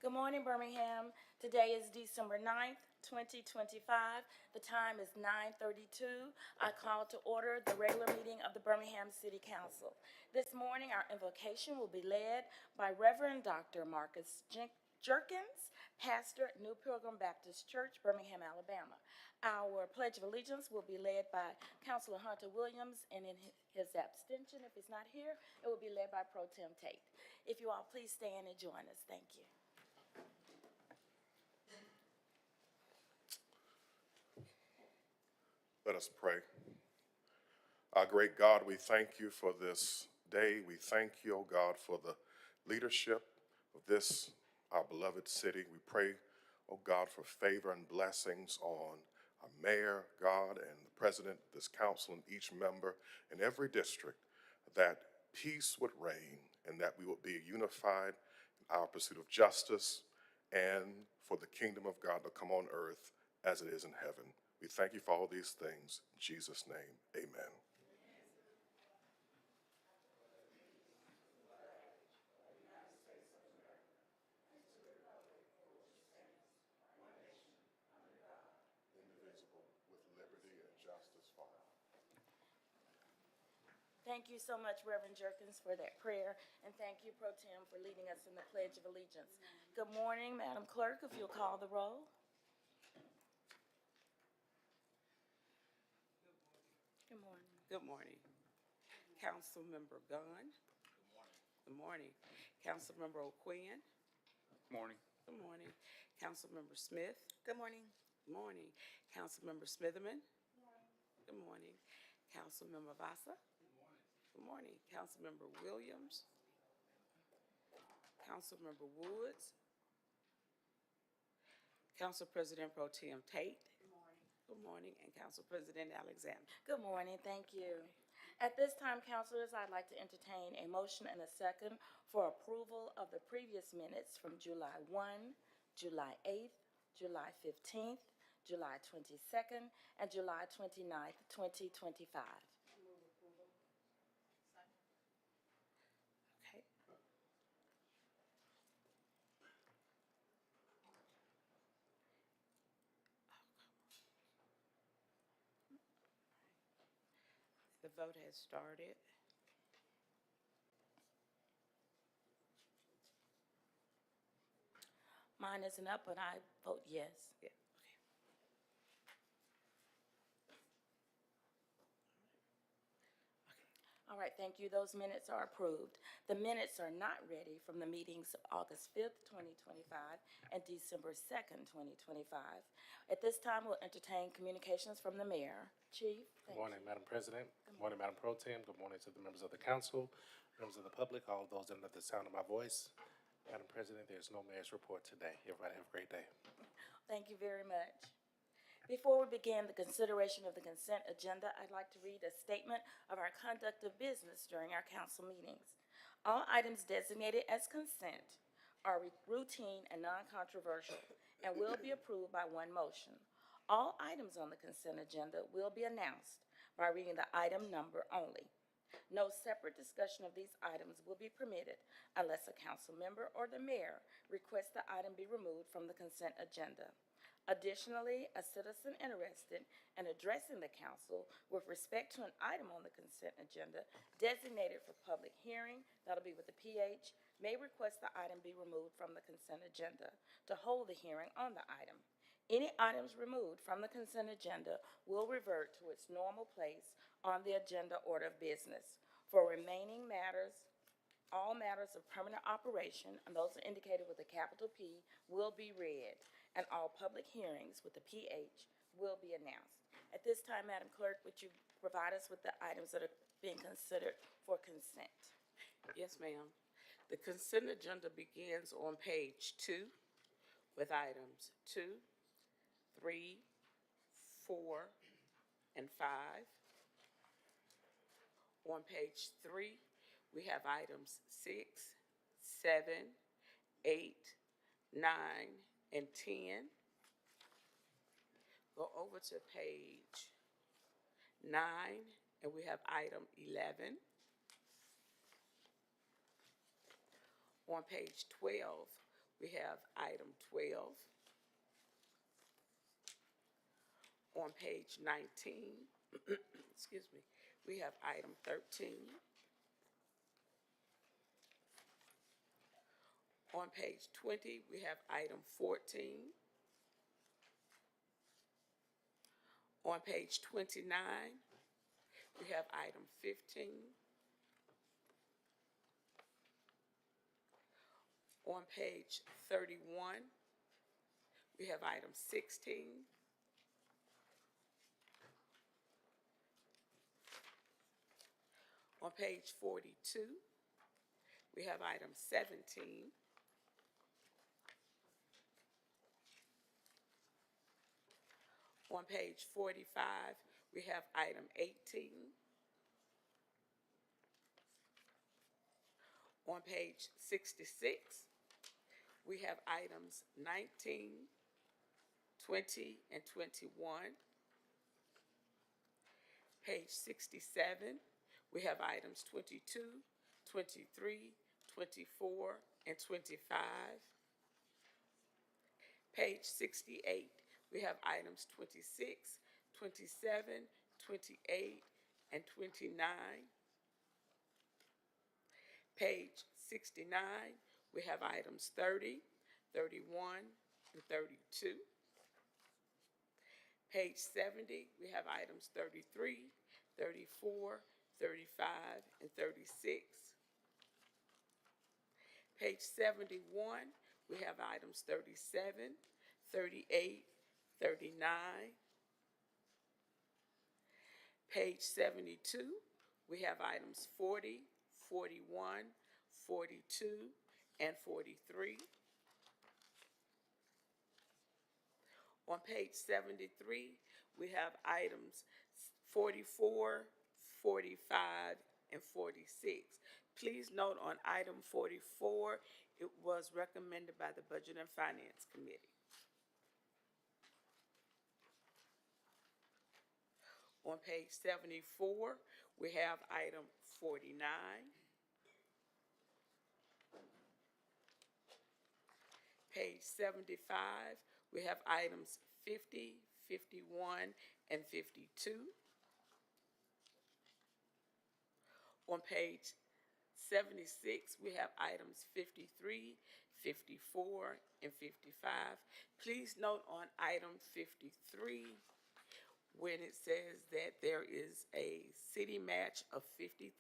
Good morning, Birmingham. Today is December 9th, 2025. The time is 9:32. I call to order the regular meeting of the Birmingham City Council. This morning, our invocation will be led by Reverend Dr. Marcus Jerkins, pastor at New Pilgrim Baptist Church, Birmingham, Alabama. Our Pledge of Allegiance will be led by Councilor Hunter Williams, and in his abstention, if he's not here, it will be led by Pro Tem Tate. If you all please stand and join us. Thank you. Let us pray. Our great God, we thank you for this day. We thank you, O God, for the leadership of this, our beloved city. We pray, O God, for favor and blessings on our mayor, God, and the president of this council and each member in every district, that peace would reign and that we would be unified in our pursuit of justice and for the kingdom of God to come on earth as it is in heaven. We thank you for all these things. In Jesus' name, amen. Indivisible, with liberty and justice for all. Thank you so much, Reverend Jerkins, for that prayer, and thank you, Pro Tem, for leading us in the Pledge of Allegiance. Good morning, Madam Clerk, if you'll call the roll. Good morning. Good morning. Councilmember Gunn. Good morning. Good morning. Councilmember O'Quinn. Good morning. Good morning. Councilmember Smith. Good morning. Good morning. Councilmember Smitherman. Good morning. Councilmember Vasa. Good morning. Councilmember Williams. Councilmember Woods. Council President Pro Tem Tate. Good morning. Good morning. And Council President Alexander. Good morning, thank you. At this time, councilors, I'd like to entertain a motion and a second for approval of the previous minutes from July 1, July 8th, July 15th, July 22nd, and July 29th, 2025. Okay. The vote has started. Mine isn't up, but I vote yes. Yeah. Okay. All right, thank you. Those minutes are approved. The minutes are not ready from the meetings of August 5th, 2025 and December 2nd, 2025. At this time, we'll entertain communications from the mayor. Chief? Good morning, Madam President. Good morning, Madam Pro Tem. Good morning to the members of the council, members of the public, all those under the sound of my voice. Madam President, there's no mayor's report today. Everybody have a great day. Thank you very much. Before we begin the consideration of the consent agenda, I'd like to read a statement of our conduct of business during our council meetings. All items designated as consent are routine and non-controversial and will be approved by one motion. All items on the consent agenda will be announced by reading the item number only. No separate discussion of these items will be permitted unless a council member or the mayor requests the item be removed from the consent agenda. Additionally, a citizen interested in addressing the council with respect to an item on the consent agenda designated for public hearing, that'll be with the PH, may request the item be removed from the consent agenda to hold the hearing on the item. Any items removed from the consent agenda will revert to its normal place on the agenda order of business. For remaining matters, all matters of permanent operation, and those are indicated with a capital P, will be read, and all public hearings with the PH will be announced. At this time, Madam Clerk, would you provide us with the items that are being considered for consent? Yes, ma'am. The consent agenda begins on page 2 with items 2, 3, 4, and 5. On page 3, we have items 6, 7, 8, 9, and 10. Go over to page 9, and we have item 11. On page 12, we have item 12. On page 19, excuse me, we have item 13. On page 20, we have item 14. On page 29, we have item 15. On page 31, we have item 16. On page 42, we have item 17. On page 45, we have item 18. On page 66, we have items 19, 20, and 21. Page 67, we have items 22, 23, 24, and 25. Page 68, we have items 26, 27, 28, and 29. Page 69, we have items 30, 31, and 32. Page 70, we have items 33, 34, 35, and 36. Page 71, we have items 37, 38, 39. Page 72, we have items 40, 41, 42, and 43. On page 73, we have items 44, 45, and 46. Please note on item 44, it was recommended by the Budget and Finance Committee. On page 74, we have item 49. Page 75, we have items 50, 51, and 52. On page 76, we have items 53, 54, and 55. Please note on item 53, when it says that there is a city match of $50,000,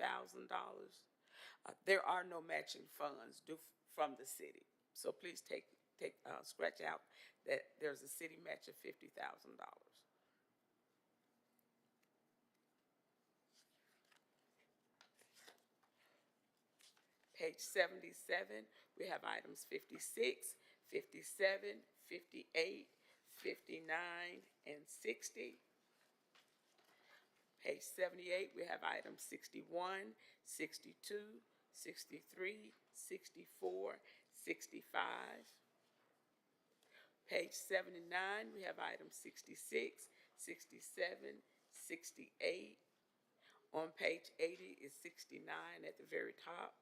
there are no matching funds due from the city. So please scratch out that there's a city match of $50,000. Page 77, we have items 56, 57, 58, 59, and 60. Page 78, we have items 61, 62, 63, 64, 65. Page 79, we have items 66, 67, 68. On page 80 is 69 at the very top.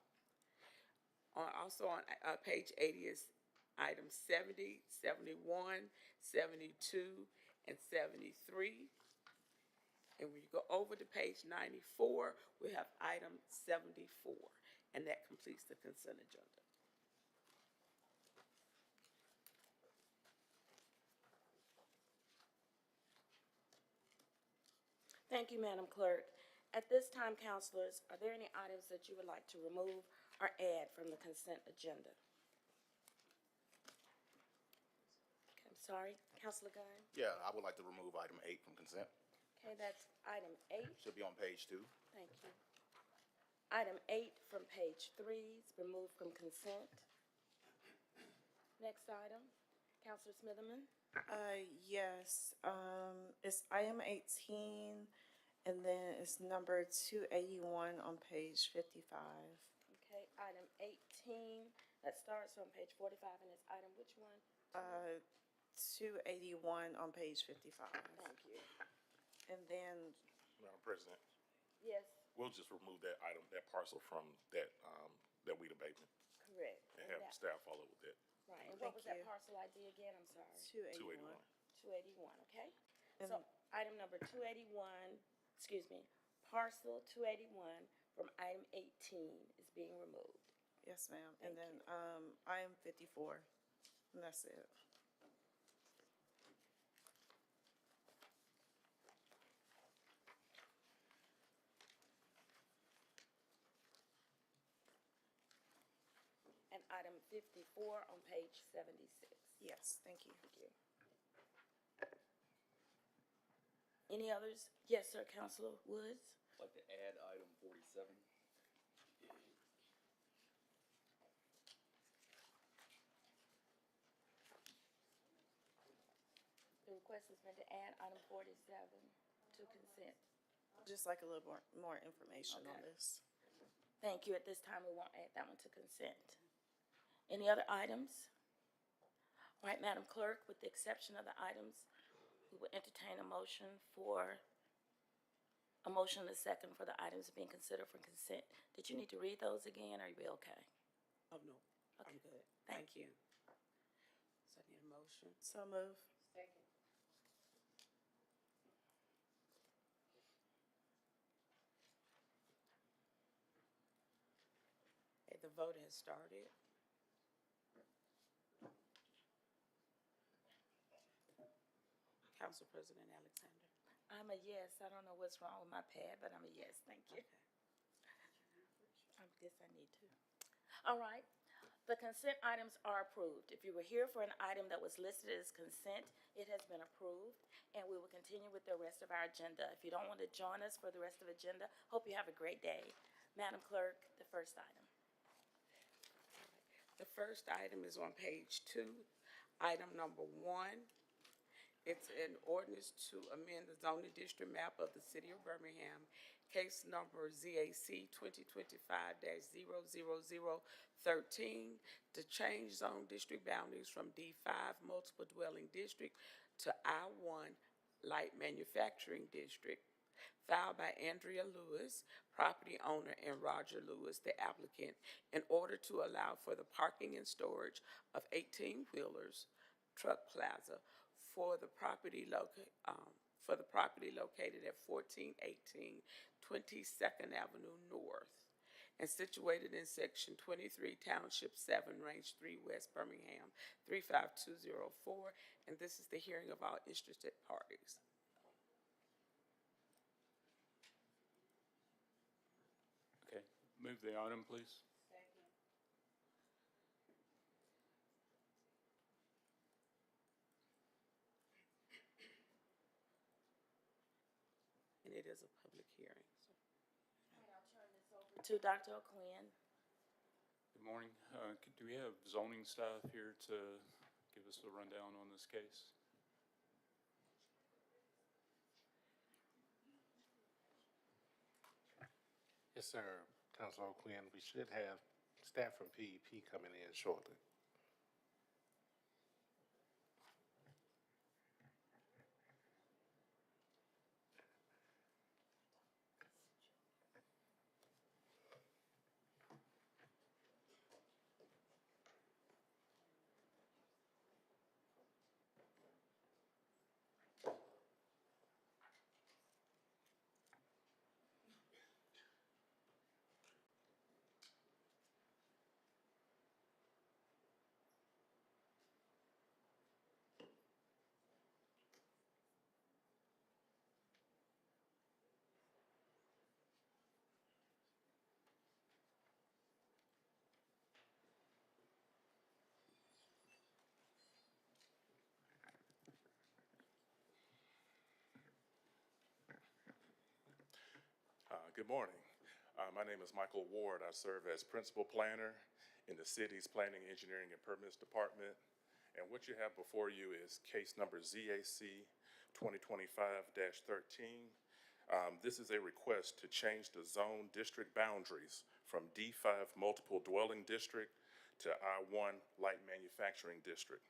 Also on page 80 is items 70, 71, 72, and 73. And when you go over to page 94, we have item 74, and that completes the consent agenda. Thank you, Madam Clerk. At this time, councilors, are there any items that you would like to remove or add from the consent agenda? Okay, I'm sorry, Councilor Guy? Yeah, I would like to remove item 8 from consent. Okay, that's item 8. Should be on page 2. Thank you. Item 8 from page 3 is removed from consent. Next item, Councilor Smitherman. Yes, it's item 18, and then it's number 281 on page 55. Okay, item 18, that starts on page 45, and it's item which one? 281 on page 55. Thank you. And then, Madam President, Yes, we'll just remove that item, that parcel from that weed abatement, correct. and have staff follow with that. Right, and what was that you. parcel ID again? I'm sorry. 281. 281, okay? And- So item number 281, excuse me, parcel 281 from item 18 is being removed. Yes, ma'am. Thank And then, item 54, and that's it. And item 54 on page 76. Yes, thank you. Thank you. Any others? Yes, sir, Counselor Woods? I'd like to add item 47. The request has been to add item 47 to consent. Just like a little more information on Okay. this. Thank you. At this time, we won't add that one to consent. Any other items? All right, Madam Clerk, with the exception of the items, we will entertain a motion and a second for the items being considered for consent. Did you need to read those again, or you be okay? Oh, no, I'm Okay. good. Thank Thank you. So I need a motion. So move. Okay, the vote has started. Council President Alexander. I'm a yes. I don't know what's wrong with my pad, but I'm a yes. Thank you. I guess I need to. All right. The consent items are approved. If you were here for an item that was listed as consent, it has been approved, and we will continue with the rest of our agenda. If you don't want to join us for the rest of the agenda, hope you have a great day. Madam Clerk, the first item. The first item is on page 2, item number 1. It's an ordinance to amend the zoning district map of the city of Birmingham, case number ZAC 2025-00013, to change zone district boundaries from D5 multiple dwelling district to I1 light manufacturing district, filed by Andrea Lewis, property owner, and Roger Lewis, the applicant, in order to allow for the parking and storage of 18-wheelers, truck plaza, for the property located at 1418 22nd Avenue North, and situated in Section 23, Township 7, Range 3, West Birmingham, 35204, and this is the hearing of all interested parties. Okay, move the item, please. And it is a public hearing, so. I'll turn this over to Dr. O'Quinn. Good morning. Do we have zoning staff here to give us a rundown on this case? Yes, sir, Counselor O'Quinn. We should have staff from PEP coming in shortly. Good morning. My name is Michael Ward. I serve as principal planner in the city's Planning, Engineering, and Permits Department. And what you have before you is case number ZAC 2025-13. This is a request to change the zone district boundaries from D5 multiple dwelling district to I1 light manufacturing district.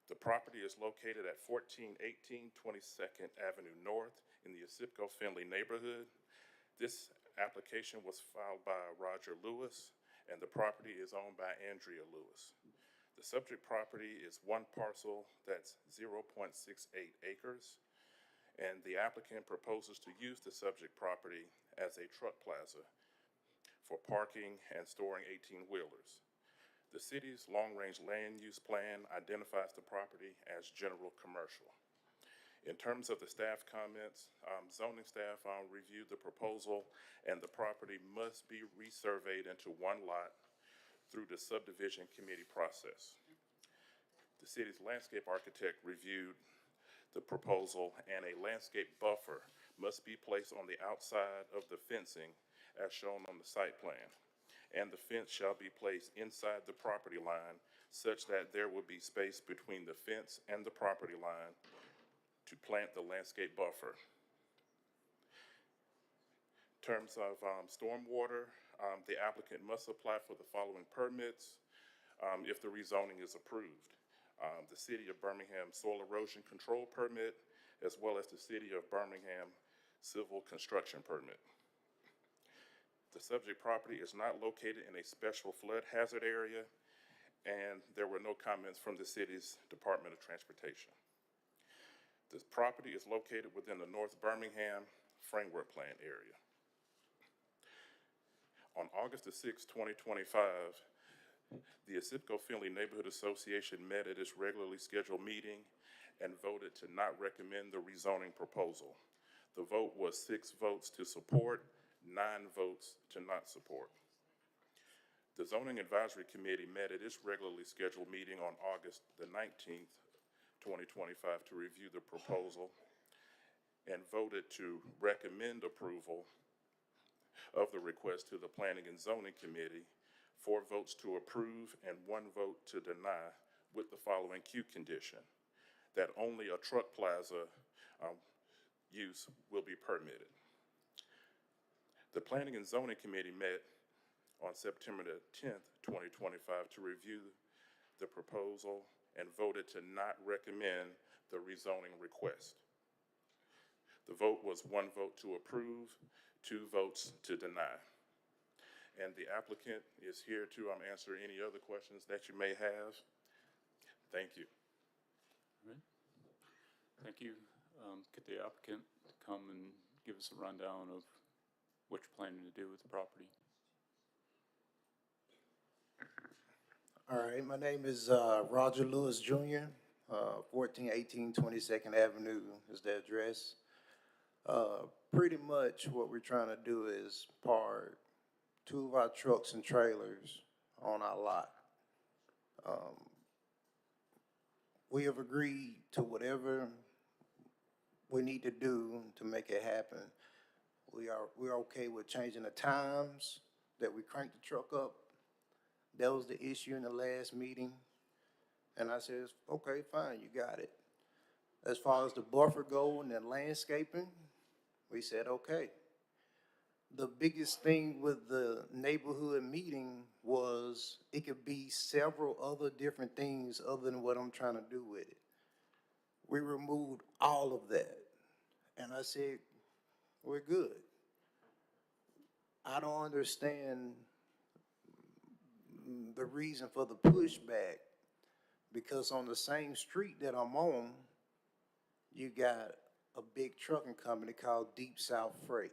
The property is located at 1418 22nd Avenue North in the Osipko Finley neighborhood. This application was filed by Roger Lewis, and the property is owned by Andrea Lewis. The subject property is one parcel that's 0.68 acres, and the applicant proposes to use the subject property as a truck plaza for parking and storing 18-wheelers. The city's long-range land use plan identifies the property as general commercial. In terms of the staff comments, zoning staff reviewed the proposal, and the property must be resurveyed into one lot through the subdivision committee process. The city's landscape architect reviewed the proposal, and a landscape buffer must be placed on the outside of the fencing as shown on the site plan. And the fence shall be placed inside the property line such that there will be space between the fence and the property line to plant the landscape buffer. In terms of stormwater, the applicant must apply for the following permits if the rezoning is approved. The City of Birmingham Soil Erosion Control Permit, as well as the City of Birmingham Civil Construction Permit. The subject property is not located in a special flood hazard area, and there were no comments from the city's Department of Transportation. This property is located within the North Birmingham Framework Plan area. On August the 6th, 2025, the Asipco-Finley Neighborhood Association met at its regularly scheduled meeting and voted to not recommend the rezoning proposal. The vote was 6 votes to support, 9 votes to not support. The Zoning Advisory Committee met at its regularly scheduled meeting on August the 19th, 2025 to review the proposal and voted to recommend approval of the request to the Planning and Zoning Committee, 4 votes to approve and 1 vote to deny, with the following Q condition: that only a truck plaza use will be permitted. The Planning and Zoning Committee met on September the 10th, 2025 to review the proposal and voted to not recommend the rezoning request. The vote was 1 vote to approve, 2 votes to deny. And the applicant is here to answer any other questions that you may have. Thank you. All right. Thank you. Could the applicant come and give us a rundown of what you're planning to do with the property? All right, my name is Roger Lewis Jr., 1418 22nd Avenue is the address. Pretty much what we're trying to do is park 2 of our trucks and trailers on our lot. We have agreed to whatever we need to do to make it happen. We're okay with changing the times that we crank the truck up. That was the issue in the last meeting. And I said, okay, fine, you got it. As far as the buffer go and the landscaping, we said, okay. The biggest thing with the neighborhood meeting was it could be several other different things other than what I'm trying to do with it. We removed all of that. And I said, we're good. I don't understand the reason for the pushback, because on the same street that I'm on, you got a big trucking company called Deep South Freight.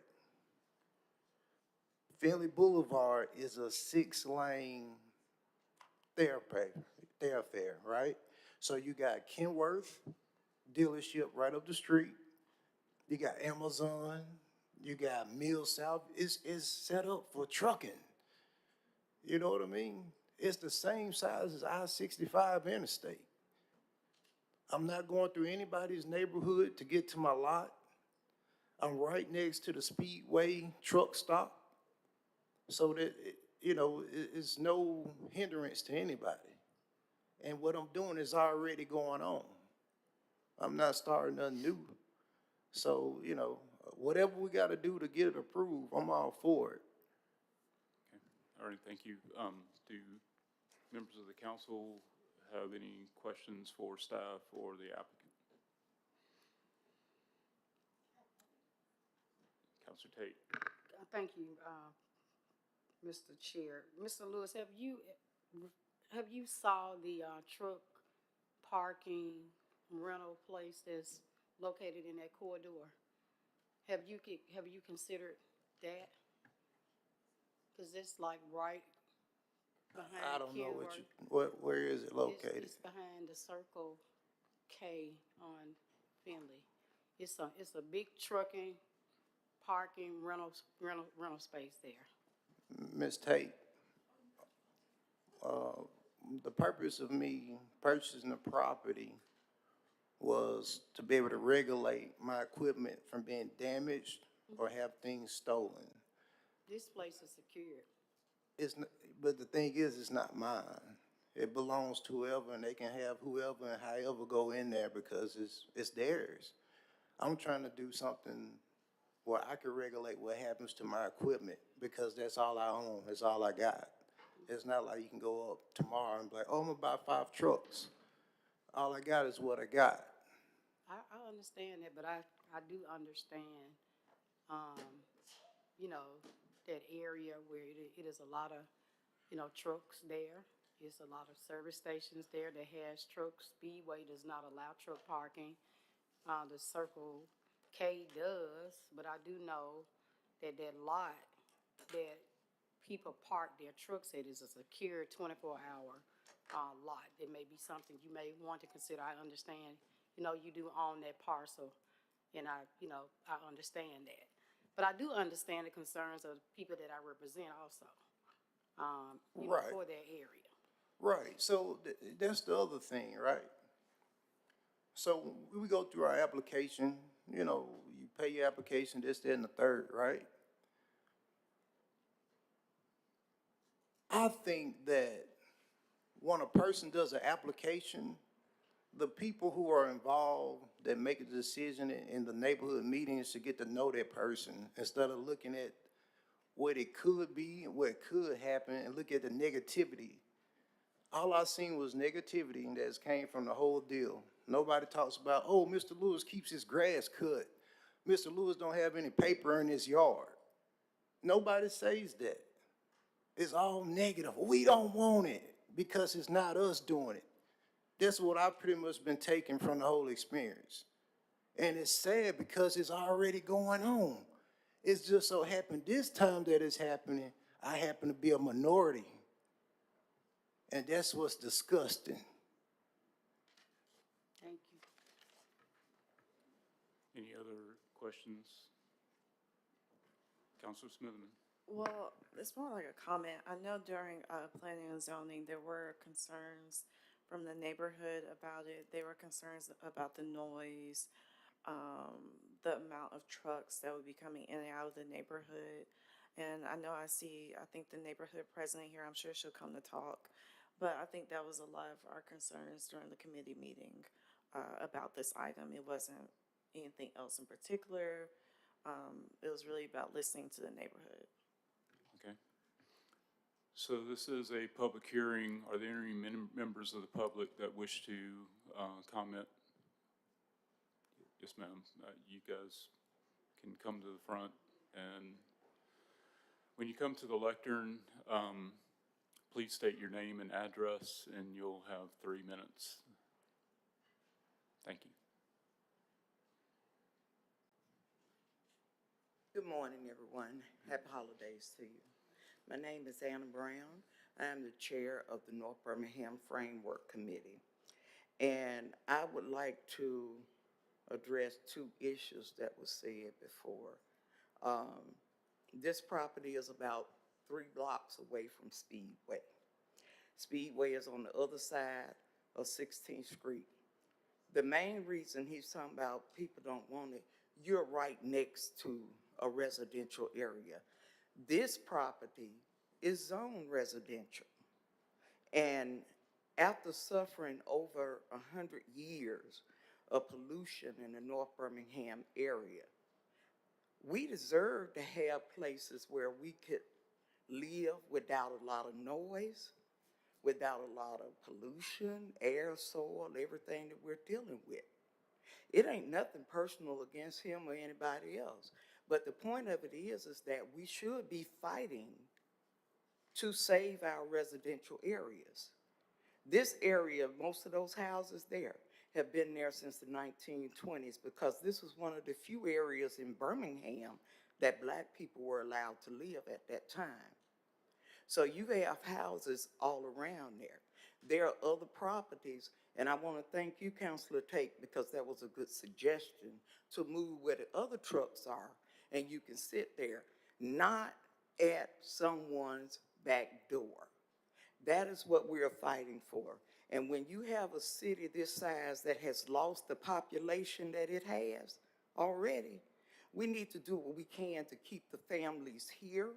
Finley Boulevard is a 6-lane thoroughfare, right? So you got Kenworth dealership right up the street. You got Amazon. You got Mill South. It's set up for trucking. You know what I mean? It's the same size as I-65 interstate. I'm not going through anybody's neighborhood to get to my lot. I'm right next to the Speedway truck stop, so that, it's no hindrance to anybody. And what I'm doing is already going on. I'm not starting nothing new. So, whatever we got to do to get it approved, I'm all for it. Okay. All right, thank you. Do members of the council have any questions for staff or the applicant? Councilor Tate. Thank you, Mr. Chair. Mr. Lewis, have you saw the, truck parking rental place that's located in that corridor? Have you considered that? Cause it's like right behind I don't know what Kenworth. where is it located? It's behind the Circle K on Finley. It's a big trucking, parking, rental space there. Ms. Tate, the purpose of me purchasing the property was to be able to regulate my equipment from being damaged or have things stolen. This place is secured. But the thing is, it's not mine. It belongs to whoever, and they can have whoever and however go in there because it's theirs. I'm trying to do something where I can regulate what happens to my equipment because that's all I own, that's all I got. It's not like you can go up tomorrow and be like, oh, I'm gonna buy 5 trucks. All I got is what I got. I understand that, but I do understand, you know, that area where it is a lot of, trucks there. It's a lot of service stations there that has trucks. Speedway does not allow truck parking. The Circle K does, but I do know that that lot that people park their trucks at is a secure 24-hour lot. It may be something you may want to consider. I understand, you do own that parcel, and I understand that. But I do understand the concerns of the people that I represent also, Right. for that area. Right, so that's the other thing, right? So we go through our application, you pay your application, this, that, and the third, right? I think that when a person does an application, the people who are involved that make a decision in the neighborhood meetings should get to know that person instead of looking at what it could be and what could happen and look at the negativity. All I seen was negativity and that came from the whole deal. Nobody talks about, oh, Mr. Lewis keeps his grass cut. Mr. Lewis don't have any paper in his yard. Nobody says that. It's all negative. We don't want it because it's not us doing it. That's what I've pretty much been taking from the whole experience. And it's sad because it's already going on. It's just so happened this time that it's happening, I happen to be a minority. And that's what's disgusting. Thank you. Any other questions? Counselor Smitherman? Well, it's more like a comment. I know during planning and zoning, there were concerns from the neighborhood about it. There were concerns about the noise, the amount of trucks that would be coming in and out of the neighborhood. And I know I think the neighborhood president here, I'm sure she'll come to talk. But I think that was a lot of our concerns during the committee meeting about this item. It wasn't anything else in particular. It was really about listening to the neighborhood. Okay. So this is a public hearing. Are there any members of the public that wish to comment? Yes, ma'am. You guys can come to the front, and when you come to the lectern, please state your name and address, and you'll have 3 minutes. Thank you. Good morning, everyone. Happy holidays to you. My name is Anna Brown. I am the chair of the North Birmingham Framework Committee. And I would like to address 2 issues that were said before. This property is about 3 blocks away from Speedway. Speedway is on the other side of 16th Street. The main reason he's talking about people don't want it, you're right next to a residential area. This property is zoned residential. And after suffering over 100 years of pollution in the North Birmingham area, we deserve to have places where we could live without a lot of noise, without a lot of pollution, air, soil, everything that we're dealing with. It ain't nothing personal against him or anybody else. But the point of it is that we should be fighting to save our residential areas. This area, most of those houses there have been there since the 1920s because this was one of the few areas in Birmingham that black people were allowed to live at that time. So you have houses all around there. There are other properties, and I want to thank you, Councilor Tate, because that was a good suggestion to move where the other trucks are, and you can sit there, not at someone's back door. That is what we're fighting for. And when you have a city this size that has lost the population that it has already, we need to do what we can to keep the families here.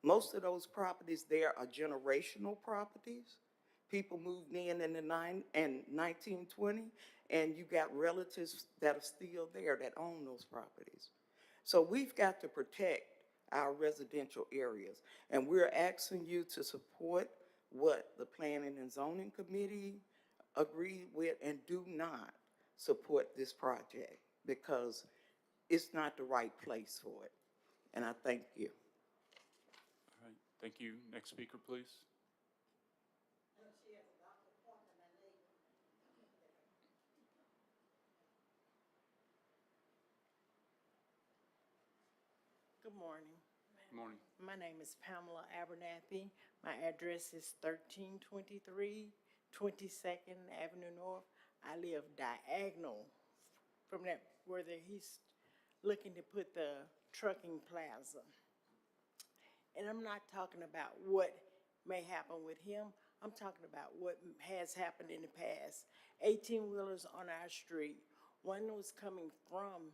Most of those properties there are generational properties. People moved in the 1920, and you got relatives that are still there that own those properties. So we've got to protect our residential areas, and we're asking you to support what the Planning and Zoning Committee agreed with, and do not support this project because it's not the right place for it. And I thank you. All right, thank you. Next speaker, please. Good morning. Good morning. My name is Pamela Abernathy. My address is 1323 22nd Avenue North. I live diagonal from that where he's looking to put the trucking plaza. And I'm not talking about what may happen with him. I'm talking about what has happened in the past. 18-wheelers on our street. One was coming from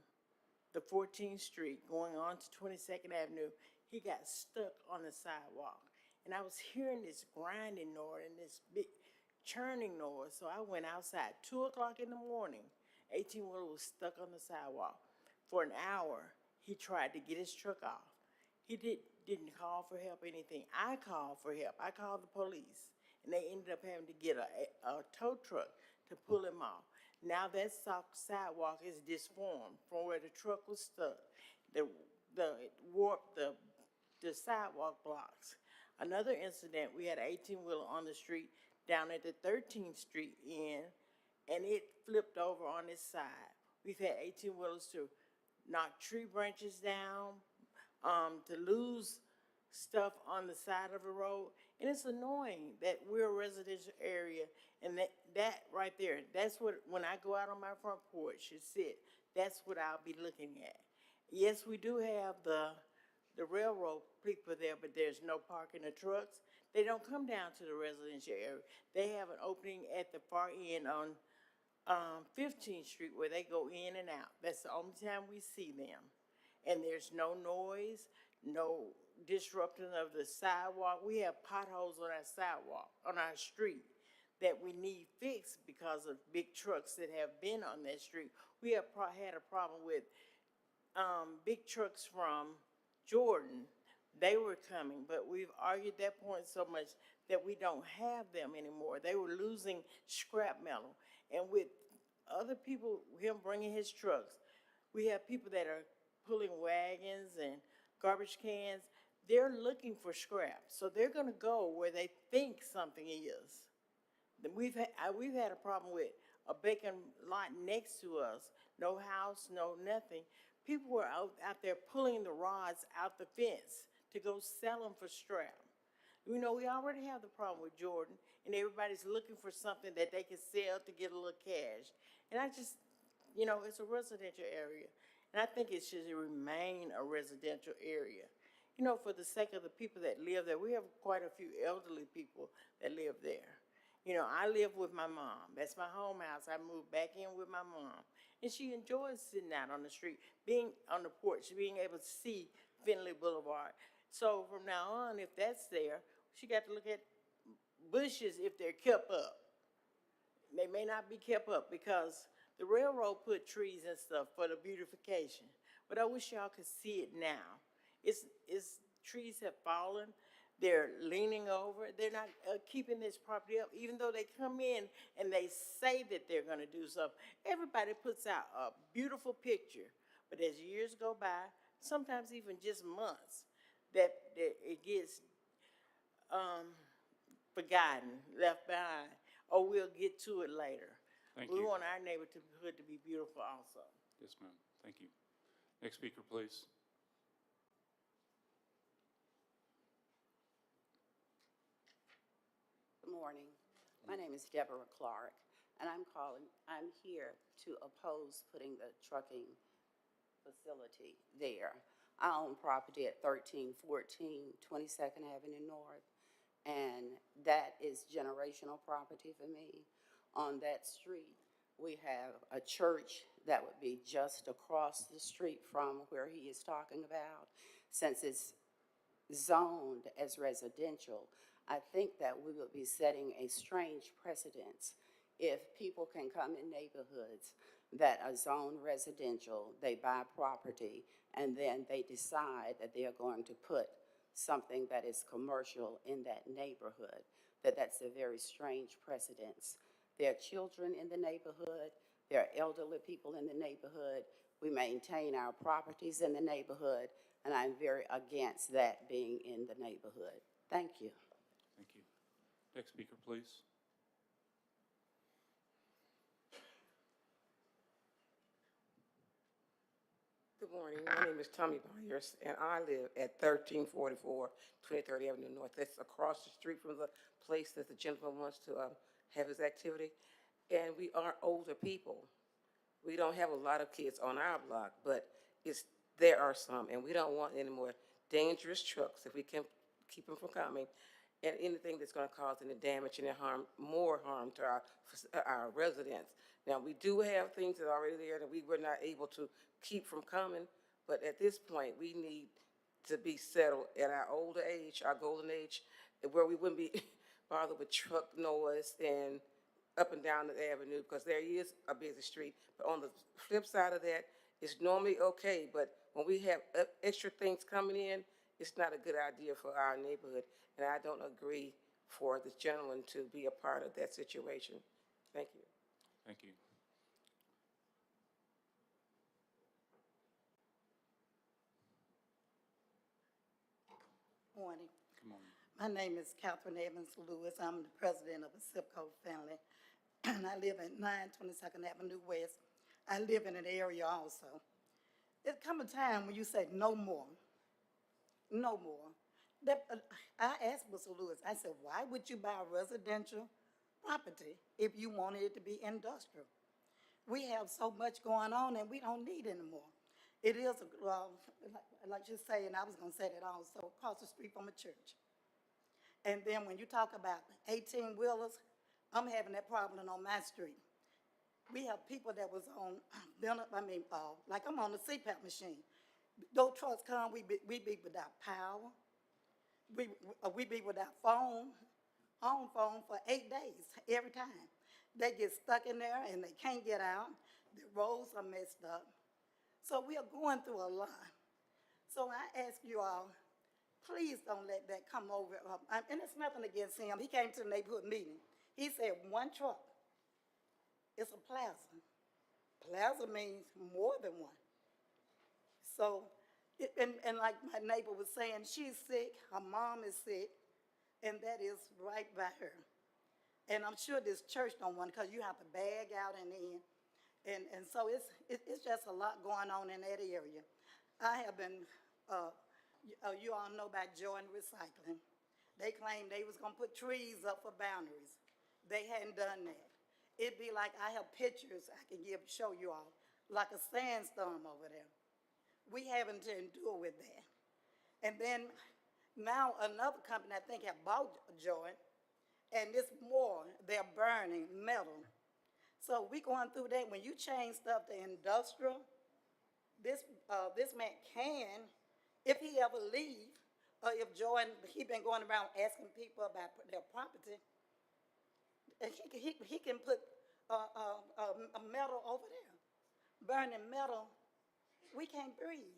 the 14th Street going on to 22nd Avenue. He got stuck on the sidewalk. And I was hearing this grinding noise and this big churning noise. So I went outside, 2 o'clock in the morning. 18-wheeler was stuck on the sidewalk. For an hour, he tried to get his truck off. He didn't call for help or anything. I called for help. I called the police. And they ended up having to get a tow truck to pull him off. Now that sidewalk is disformed from where the truck was stuck. It warped the sidewalk blocks. Another incident, we had an 18-wheeler on the street down at the 13th Street end, and it flipped over on its side. We've had 18-wheelers to knock tree branches down, to lose stuff on the side of the road. And it's annoying that we're a residential area, and that right there, that's what, when I go out on my front porch and sit, that's what I'll be looking at. Yes, we do have the railroad people there, but there's no parking of trucks. They don't come down to the residential area. They have an opening at the far end on 15th Street where they go in and out. That's the only time we see them. And there's no noise, no disrupting of the sidewalk. We have potholes on our sidewalk, on our street, that we need fixed because of big trucks that have been on that street. We have had a problem with big trucks from Jordan. They were coming, but we've argued that point so much that we don't have them anymore. They were losing scrap metal. And with other people, him bringing his trucks, we have people that are pulling wagons and garbage cans. They're looking for scrap. So they're going to go where they think something is. We've had a problem with a vacant lot next to us. No house, no nothing. People were out there pulling the rods out the fence to go sell them for scrap. You know, we already have the problem with Jordan, and everybody's looking for something that they can sell to get a little cash. And I just, you know, it's a residential area, and I think it should remain a residential area. You know, for the sake of the people that live there, we have quite a few elderly people that live there. You know, I live with my mom. That's my home house. I moved back in with my mom. And she enjoys sitting out on the street, being on the porch, being able to see Finley Boulevard. So from now on, if that's there, she got to look at bushes if they're kept up. They may not be kept up because the railroad put trees and stuff for the beautification. But I wish y'all could see it now. Trees have fallen. They're leaning over. They're not keeping this property up, even though they come in and they say that they're going to do something. Everybody puts out a beautiful picture, but as years go by, sometimes even just months, that it gets forgotten, left behind. or we'll get to it later. Thank We you. want our neighborhood to be beautiful also. Yes, ma'am. Thank you. Next speaker, please. Good morning. My name is Deborah Clark, and I'm here to oppose putting the trucking facility there. I own property at 1314 22nd Avenue North, and that is generational property for me. On that street, we have a church that would be just across the street from where he is talking about. Since it's zoned as residential, I think that we would be setting a strange precedence if people can come in neighborhoods that are zoned residential, they buy property, and then they decide that they are going to put something that is commercial in that neighborhood, that's a very strange precedence. There are children in the neighborhood, there are elderly people in the neighborhood, we maintain our properties in the neighborhood, and I'm very against that being in the neighborhood. Thank you. Thank you. Next speaker, please. Good morning. My name is Tommy Byers, and I live at 1344 23rd Avenue North. That's across the street from the place that the gentleman wants to have his activity. And we are older people. We don't have a lot of kids on our block, but there are some, and we don't want any more dangerous trucks if we can keep them from coming, and anything that's going to cause any damage and more harm to our residents. Now, we do have things that are already there that we were not able to keep from coming, but at this point, we need to be settled at our older age, our golden age, where we wouldn't be bothered with truck noise and up and down the avenue, because there is a busy street. But on the flip side of that, it's normally okay, but when we have extra things coming in, it's not a good idea for our neighborhood, and I don't agree for this gentleman to be a part of that situation. Thank you. Thank you. Morning. Good morning. My name is Catherine Evans Lewis. I'm the president of a SIPCO family, and I live at 922nd Avenue West. I live in an area also. There come a time when you say no more, no more. I asked Mr. Lewis, I said, why would you buy a residential property if you wanted it to be industrial? We have so much going on and we don't need anymore. It is, like you say, and I was going to say that also, across the street from a church. And then when you talk about 18-wheelers, I'm having that problem on my street. We have people that was on, like I'm on the CPAP machine. Those trucks come, we be without power. We be without home phone for 8 days every time. They get stuck in there and they can't get out. The roads are messed up. So we are going through a lot. So I ask you all, please don't let that come over. And it's nothing against him. He came to the neighborhood meeting. He said one truck. It's a plaza. Plaza means more than one. So, and like my neighbor was saying, she's sick, her mom is sick, and that is right by her. And I'm sure this church don't want it because you have to bag out and in. And so it's just a lot going on in that area. I have been, you all know about Jordan Recycling. They claimed they was gonna put trees up for boundaries. They hadn't done that. It'd be like, I have pictures I can show you all, like a sandstorm over there. We having to endure with that. And then now another company I think have bought Jordan, and it's more, they're burning metal. So we going through that. When you change stuff to industrial, this man can, if he ever leave, or if Jordan, he been going around asking people about their property, and he can put a metal over there, burning metal. We can't breathe.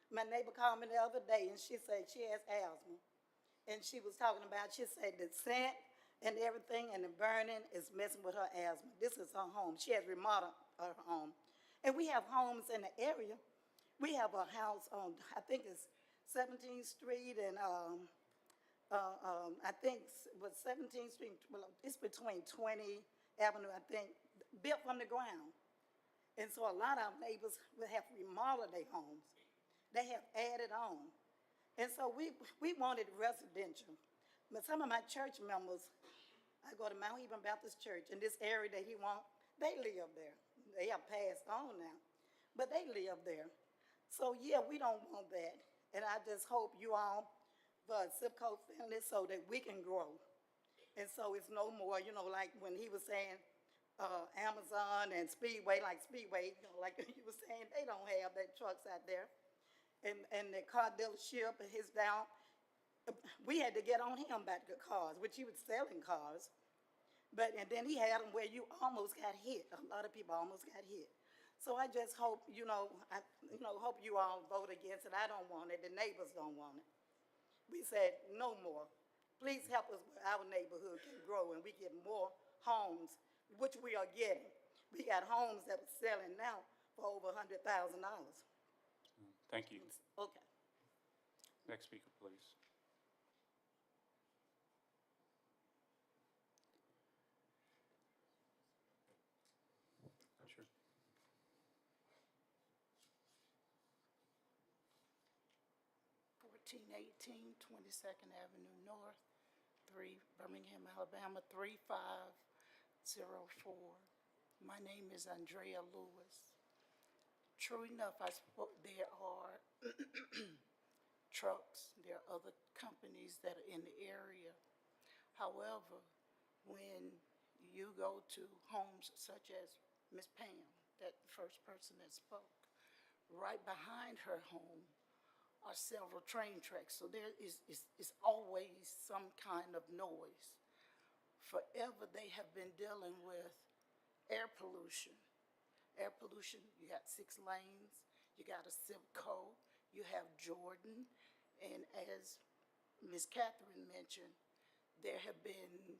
My neighbor called me the other day, and she said she has asthma, and she was talking about, she said the scent and everything and the burning is messing with her asthma. This is her home. She has remodeled her home. And we have homes in the area. We have a house on, I think it's 17th Street and I think was 17th Street, well, it's between 20 Avenue, I think, built from the ground. And so a lot of our neighbors will have remodeled their homes. They have added on. And so we wanted residential. But some of my church members, I go to Mount Hebron Baptist Church, in this area that he want, they live there. They have passed on now, but they live there. So yeah, we don't want that. And I just hope you all, for zip code friendly, so that we can grow. And so it's no more, like when he was saying, Amazon and Speedway, like Speedway, like you were saying, they don't have their trucks out there. And the car dealership is down. We had to get on him about the cars, which he was selling cars. And then he had them where you almost got hit. A lot of people almost got hit. So I just hope, hope you all vote against it. I don't want it. The neighbors don't want it. We said no more. Please help us where our neighborhood can grow and we get more homes, which we are getting. We got homes that are selling now for over $100,000. Thank you. Okay. Next speaker, please. Sure. 1418 22nd Avenue North, 3 Birmingham, Alabama, 3504. My name is Andrea Lewis. True enough, there are trucks, there are other companies that are in the area. However, when you go to homes such as Miss Pam, that first person that spoke, right behind her home are several train tracks. So there is always some kind of noise. Forever they have been dealing with air pollution. Air pollution, you got 6 lanes, you got a Simcoe, you have Jordan, and as Ms. Catherine mentioned, there have been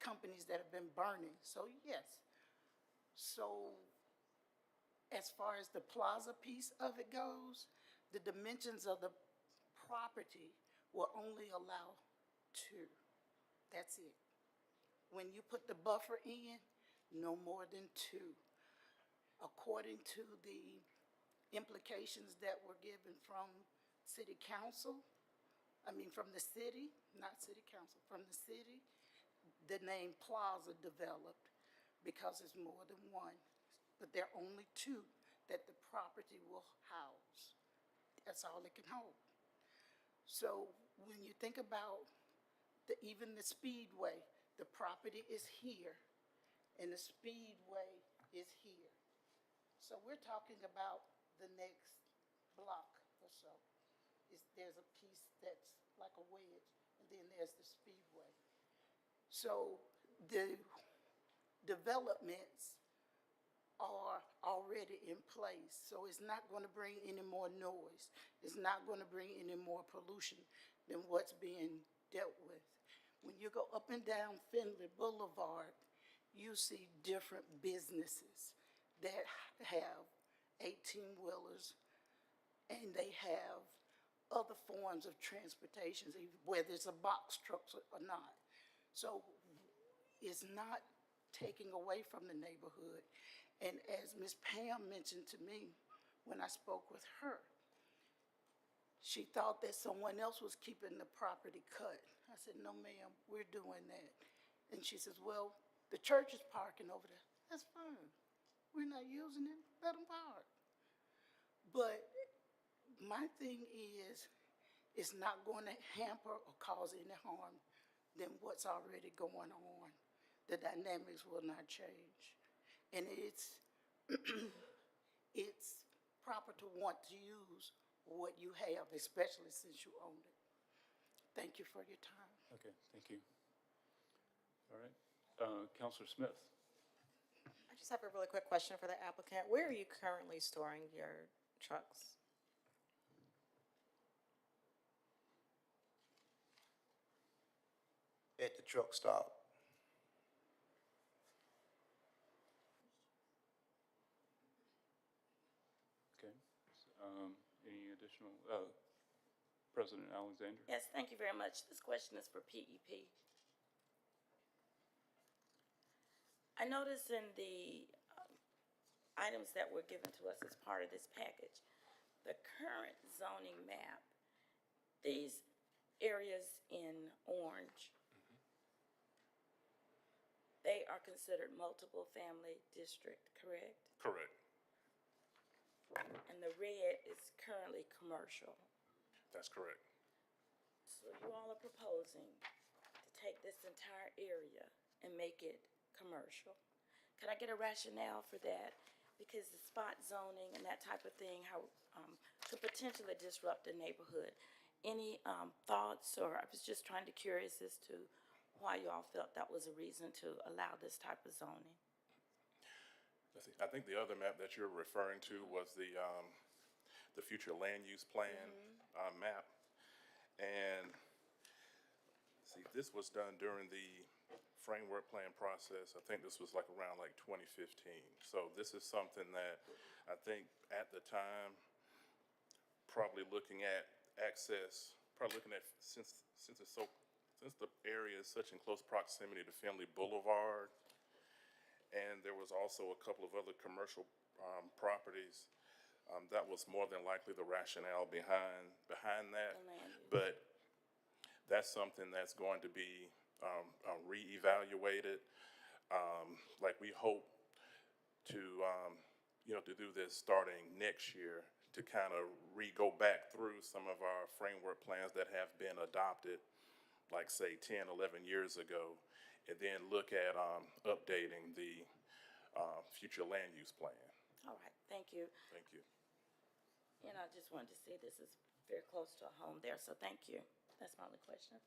companies that have been burning. So yes. So as far as the plaza piece of it goes, the dimensions of the property will only allow 2. That's it. When you put the buffer in, no more than 2. According to the implications that were given from city council, from the city, not city council, from the city, the name plaza developed because it's more than 1. But there are only 2 that the property will house. That's all it can hold. So when you think about even the Speedway, the property is here, and the Speedway is here. So we're talking about the next block or so. There's a piece that's like a wedge, and then there's the Speedway. So the developments are already in place, so it's not going to bring any more noise. It's not going to bring any more pollution than what's being dealt with. When you go up and down Findlay Boulevard, you see different businesses that have 18-wheelers, and they have other forms of transportation, whether it's a box truck or not. So it's not taking away from the neighborhood. And as Ms. Pam mentioned to me when I spoke with her, she thought that someone else was keeping the property cut. I said, no, ma'am, we're doing that. And she says, well, the church is parking over there. That's fine. We're not using it. Let them park. But my thing is, it's not going to hamper or cause any harm than what's already going on. The dynamics will not change. And it's it's proper to want to use what you have, especially since you own it. Thank you for your time. Okay, thank you. All right, Councilor Smith. I just have a really quick question for the applicant. Where are you currently storing your trucks? At the truck stop. Okay. Any additional, President Alexander. Yes, thank you very much. This question is for PEP. I noticed in the items that were given to us as part of this package, the current zoning map, these areas in orange, they are considered multiple family district, correct? Correct. And the red is currently commercial. That's correct. So you all are proposing to take this entire area and make it commercial. Can I get a rationale for that? Because the spot zoning and that type of thing, how, could potentially disrupt the neighborhood. Any, thoughts, or I was just trying to curious as to why you all felt that was a reason to allow this type of zoning? Let's see, I think the other map that you're referring to was the future land use plan map. And see, this was done during the framework plan process. I think this was like around like 2015. So this is something that I think at the time, probably looking at access, probably looking at since the area is such in close proximity to Finley Boulevard, and there was also a couple of other commercial properties. That was more than likely the rationale behind that. But that's something that's going to be reevaluated. Like we hope to, to do this starting next year, to kind of go back through some of our framework plans that have been adopted, like say 10, 11 years ago, and then look at updating the future land use plan. All right, thank you. Thank you. And I just wanted to say this is very close to home there, so thank you. That's my only question.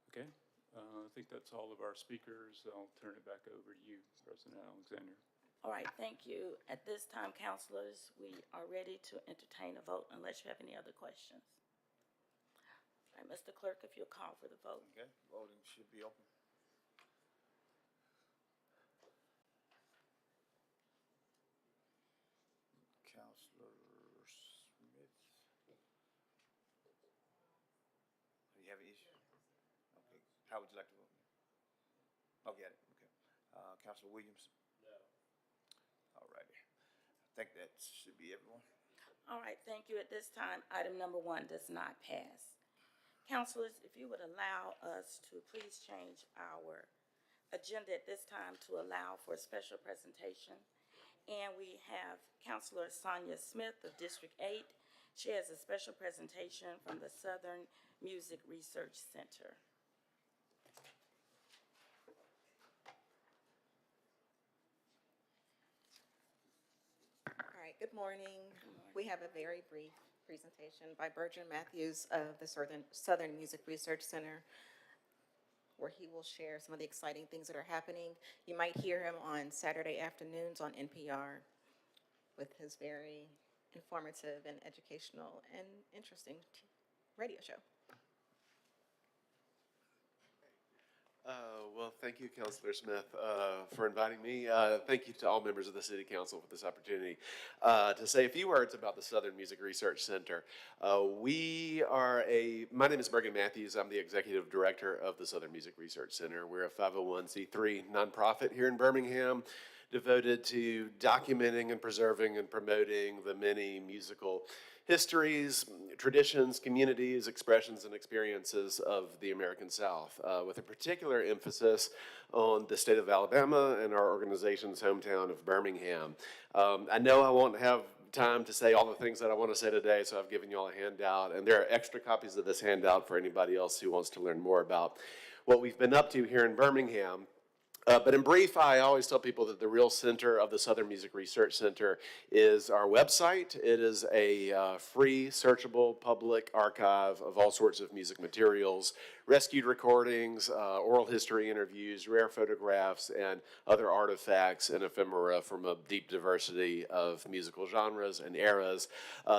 Okay, I think that's all of our speakers. I'll turn it back over to you, President Alexander. All right, thank you. At this time, councilors, we are ready to entertain a vote unless you have any other questions. All right, Mr. Clerk, if you'll call for the vote. Okay, voting should be open. Counselor Smith. Do you have an issue? Okay, how would you like to vote? Oh, got it, okay. Counselor Williams? No. All righty. I think that should be everyone. All right, thank you. At this time, item number 1 does not pass. Councilors, if you would allow us to please change our agenda at this time to allow for a special presentation. And we have Councilor Sonia Smith of District 8. She has a special presentation from the Southern Music Research Center. All right, good morning. We have a very brief presentation by Bergen Matthews of the Southern Music Research Center, where he will share some of the exciting things that are happening. You might hear him on Saturday afternoons on NPR with his very informative and educational and interesting radio show. Well, thank you, Councilor Smith, for inviting me. Thank you to all members of the City Council for this opportunity to say a few words about the Southern Music Research Center. My name is Bergen Matthews. I'm the Executive Director of the Southern Music Research Center. We're a 501c3 nonprofit here in Birmingham, devoted to documenting and preserving and promoting the many musical histories, traditions, communities, expressions, and experiences of the American South, with a particular emphasis on the state of Alabama and our organization's hometown of Birmingham. I know I won't have time to say all the things that I want to say today, so I've given you all a handout, and there are extra copies of this handout for anybody else who wants to learn more about what we've been up to here in Birmingham. But in brief, I always tell people that the real center of the Southern Music Research Center is our website. It is a free, searchable, public archive of all sorts of music materials, rescued recordings, oral history interviews, rare photographs, and other artifacts and ephemera from a deep diversity of musical genres and eras.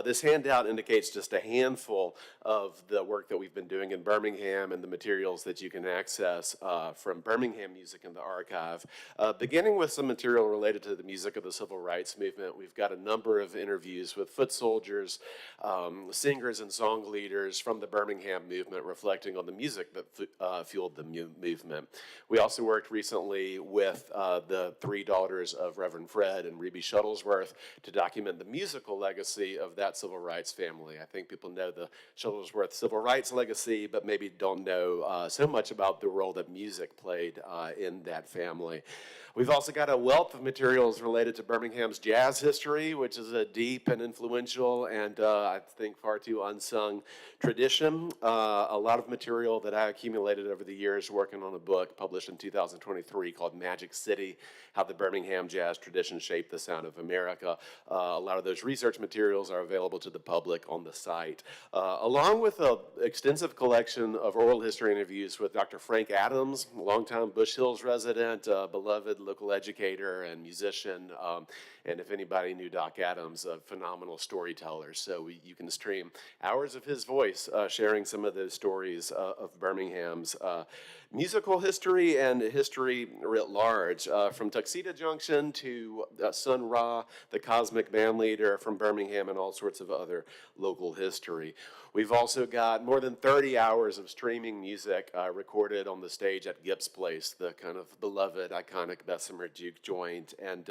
This handout indicates just a handful of the work that we've been doing in Birmingham and the materials that you can access from Birmingham Music in the Archive. Beginning with some material related to the music of the Civil Rights Movement, we've got a number of interviews with foot soldiers, singers and song leaders from the Birmingham movement reflecting on the music that fueled the movement. We also worked recently with the three daughters of Reverend Fred and Reby Shuttlesworth to document the musical legacy of that civil rights family. I think people know the Shuttlesworth civil rights legacy, but maybe don't know so much about the role that music played in that family. We've also got a wealth of materials related to Birmingham's jazz history, which is a deep and influential and I think far too unsung tradition. A lot of material that I accumulated over the years working on a book published in 2023 called Magic City, How the Birmingham Jazz Tradition Shaped the Sound of America. A lot of those research materials are available to the public on the site, along with an extensive collection of oral history interviews with Dr. Frank Adams, longtime Bush Hills resident, beloved local educator and musician, and if anybody knew Doc Adams, a phenomenal storyteller. So you can stream hours of his voice sharing some of those stories of Birmingham's musical history and history writ large, from Tuxedo Junction to Sun Ra, the cosmic band leader from Birmingham, and all sorts of other local history. We've also got more than 30 hours of streaming music recorded on the stage at Gibbs Place, the kind of beloved, iconic Bessemer Duke joint. And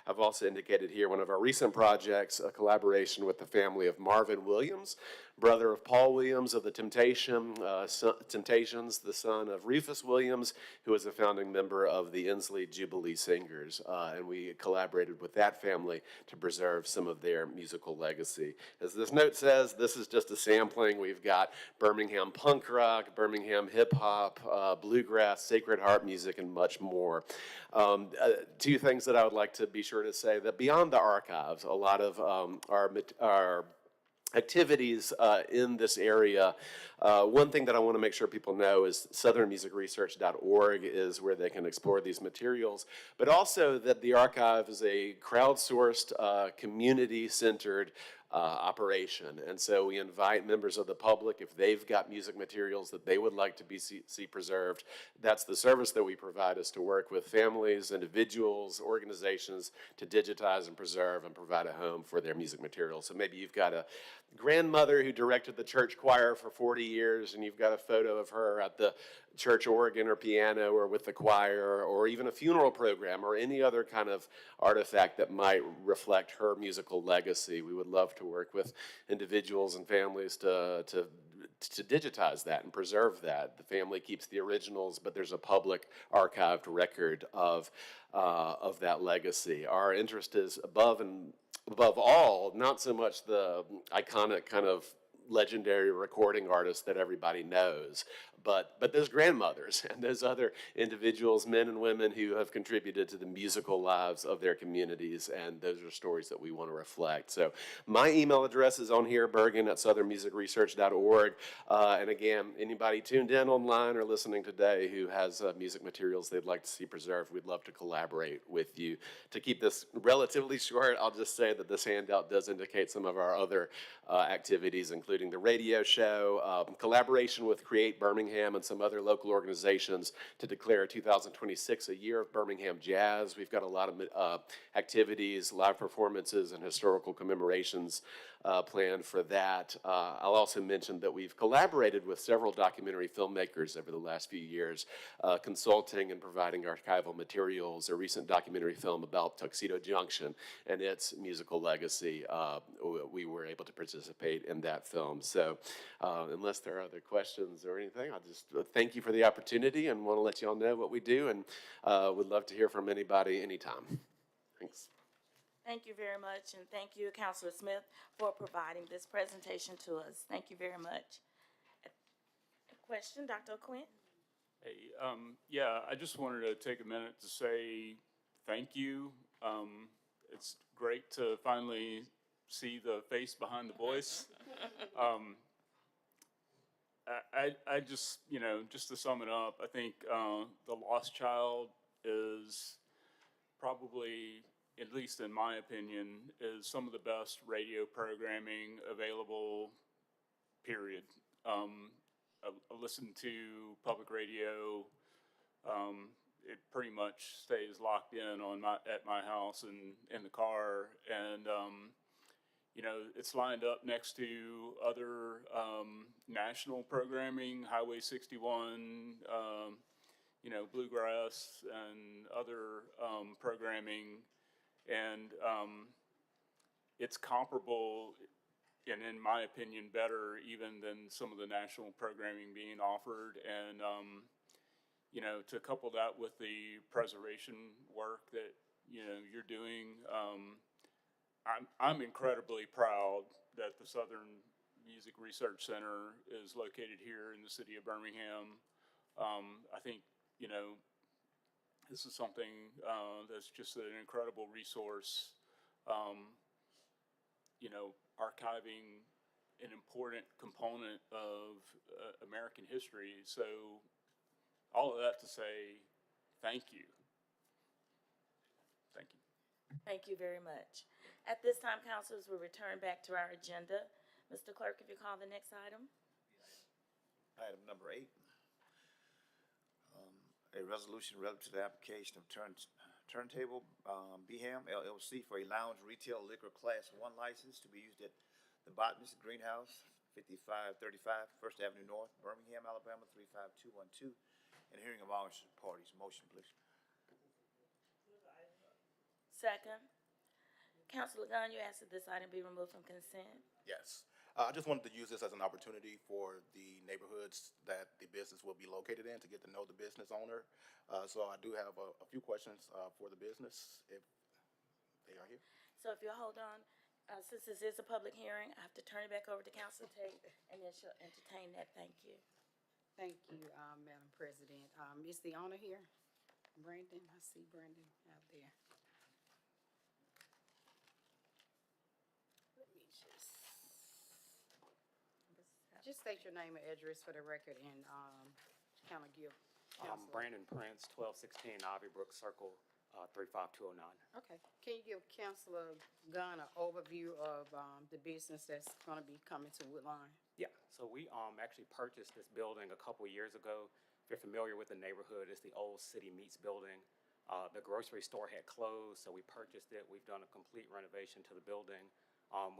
I've also indicated here one of our recent projects, a collaboration with the family of Marvin Williams, brother of Paul Williams of the Temptations, the son of Rufus Williams, who was a founding member of the Inslee Jubilee Singers. And we collaborated with that family to preserve some of their musical legacy. As this note says, this is just a sampling. We've got Birmingham punk rock, Birmingham hip hop, bluegrass, Sacred Heart music, and much more. Two things that I would like to be sure to say: that beyond the archives, a lot of our activities in this area. One thing that I want to make sure people know is southernmusicresearch.org is where they can explore these materials, but also that the archive is a crowdsourced, community-centered operation. And so we invite members of the public, if they've got music materials that they would like to see preserved, that's the service that we provide, is to work with families, individuals, organizations to digitize and preserve and provide a home for their music materials. So maybe you've got a grandmother who directed the church choir for 40 years and you've got a photo of her at the church organ or piano or with the choir, or even a funeral program or any other kind of artifact that might reflect her musical legacy. We would love to work with individuals and families to digitize that and preserve that. The family keeps the originals, but there's a public archived record of that legacy. Our interest is above all, not so much the iconic kind of legendary recording artists that everybody knows, but those grandmothers and those other individuals, men and women who have contributed to the musical lives of their communities, and those are stories that we want to reflect. So my email address is on here, bergen@southernmusicresearch.org, and again, anybody tuned in online or listening today who has music materials they'd like to see preserved, we'd love to collaborate with you. To keep this relatively short, I'll just say that this handout does indicate some of our other activities, including the radio show, collaboration with Create Birmingham and some other local organizations to declare 2026 a year of Birmingham jazz. We've got a lot of activities, live performances, and historical commemorations planned for that. I'll also mention that we've collaborated with several documentary filmmakers over the last few years, consulting and providing archival materials. A recent documentary film about Tuxedo Junction and its musical legacy, we were able to participate in that film. So unless there are other questions or anything, I'll just thank you for the opportunity and want to let you all know what we do, and would love to hear from anybody anytime. Thanks. Thank you very much, and thank you, Councilor Smith, for providing this presentation to us. Thank you very much. A question, Dr. O'Quinn? Hey, yeah, I just wanted to take a minute to say thank you. It's great to finally see the face behind the voice. I just, just to sum it up, I think The Lost Child is probably, at least in my opinion, is some of the best radio programming available, period. I listen to public radio. It pretty much stays locked in at my house and in the car, and it's lined up next to other national programming, Highway 61, bluegrass, and other programming, and it's comparable, and in my opinion, better even than some of the national programming being offered. And to couple that with the preservation work that you're doing, I'm incredibly proud that the Southern Music Research Center is located here in the city of Birmingham. I think this is something that's just an incredible resource. Archiving an important component of American history. So all of that to say, thank you. Thank you. Thank you very much. At this time, councilors will return back to our agenda. Mr. Clerk, if you call the next item. Item number 8. A resolution relative to the application of Turntable Birmingham LLC for a lounge retail liquor class 1 license to be used at the Botanist Greenhouse, 5535 First Avenue North, Birmingham, Alabama, 35212. And hearing of all interested parties. Motion, please. Second. Councilor Gunn, you asked that this item be removed from consent. Yes. I just wanted to use this as an opportunity for the neighborhoods that the business will be located in to get to know the business owner. So I do have a few questions for the business, if they are here. So if you'll hold on, since this is a public hearing, I have to turn it back over to Councilor Tate, and then she'll entertain that. Thank you. Thank you, Madam President. Is the owner here? Brandon, I see Brandon out there. Let me just state your name and address for the record and kind of give Councilor. Brandon Prince, 1216 Ivy Brook Circle, 35209. Okay. Can you give Councilor Gunn an overview of the business that's going to be coming to Woodlawn? Yeah, so we actually purchased this building a couple years ago. If you're familiar with the neighborhood, it's the old City Meats building. The grocery store had closed, so we purchased it. We've done a complete renovation to the building.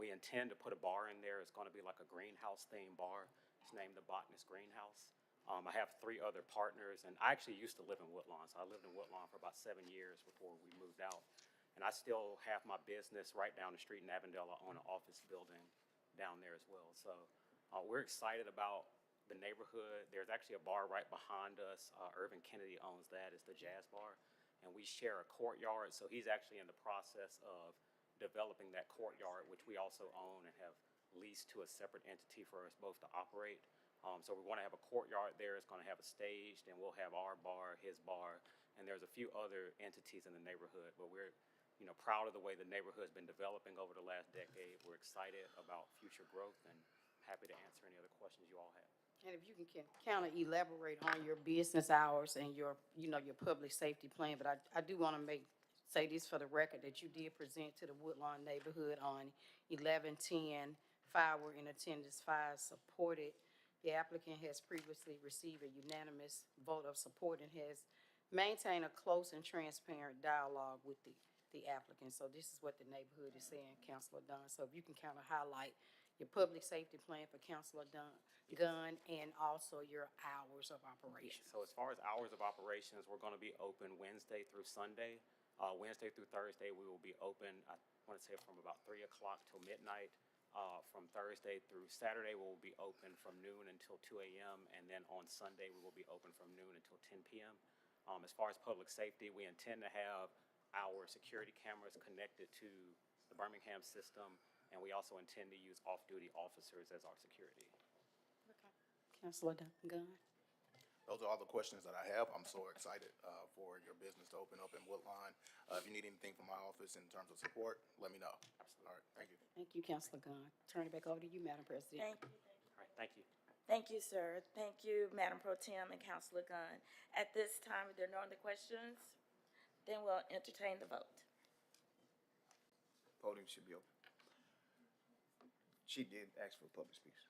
We intend to put a bar in there. It's going to be like a greenhouse themed bar. It's named the Botanist Greenhouse. I have 3 other partners, and I actually used to live in Woodlawn. So I lived in Woodlawn for about 7 years before we moved out. And I still have my business right down the street in Avondale. I own an office building down there as well. So we're excited about the neighborhood. There's actually a bar right behind us. Irvin Kennedy owns that. It's the Jazz Bar. And we share a courtyard. So he's actually in the process of developing that courtyard, which we also own and have leased to a separate entity for us both to operate. So we want to have a courtyard there. It's going to have a stage, and we'll have our bar, his bar, and there's a few other entities in the neighborhood. But we're, proud of the way the neighborhood's been developing over the last decade. We're excited about future growth and happy to answer any other questions you all have. And if you can kind of elaborate on your business hours and your public safety plan, but I do want to say this for the record, that you did present to the Woodlawn neighborhood on 11/10. 5 were in attendance, 5 supported. The applicant has previously received a unanimous vote of support and has maintained a close and transparent dialogue with the applicant. So this is what the neighborhood is saying, Councilor Dunn. So if you can kind of highlight your public safety plan for Councilor Gunn and also your hours of operation. So as far as hours of operations, we're going to be open Wednesday through Sunday. Wednesday through Thursday, we will be open, I want to say from about 3 o'clock till midnight. From Thursday through Saturday, we will be open from noon until 2 a.m. And then on Sunday, we will be open from noon until 10 p.m. As far as public safety, we intend to have our security cameras connected to the Birmingham system, and we also intend to use off-duty officers as our security. Okay. Councilor Gunn. Those are all the questions that I have. I'm so excited for your business to open up in Woodlawn. If you need anything from my office in terms of support, let me know. Absolutely. All right, thank you. Thank you, Councilor Gunn. Turn it back over to you, Madam President. Thank you. All right, thank you. Thank you, sir. Thank you, Madam Pro Tem and Councilor Gunn. At this time, if there are no other questions, then we'll entertain the vote. Podium should be open. She did ask for public speaks.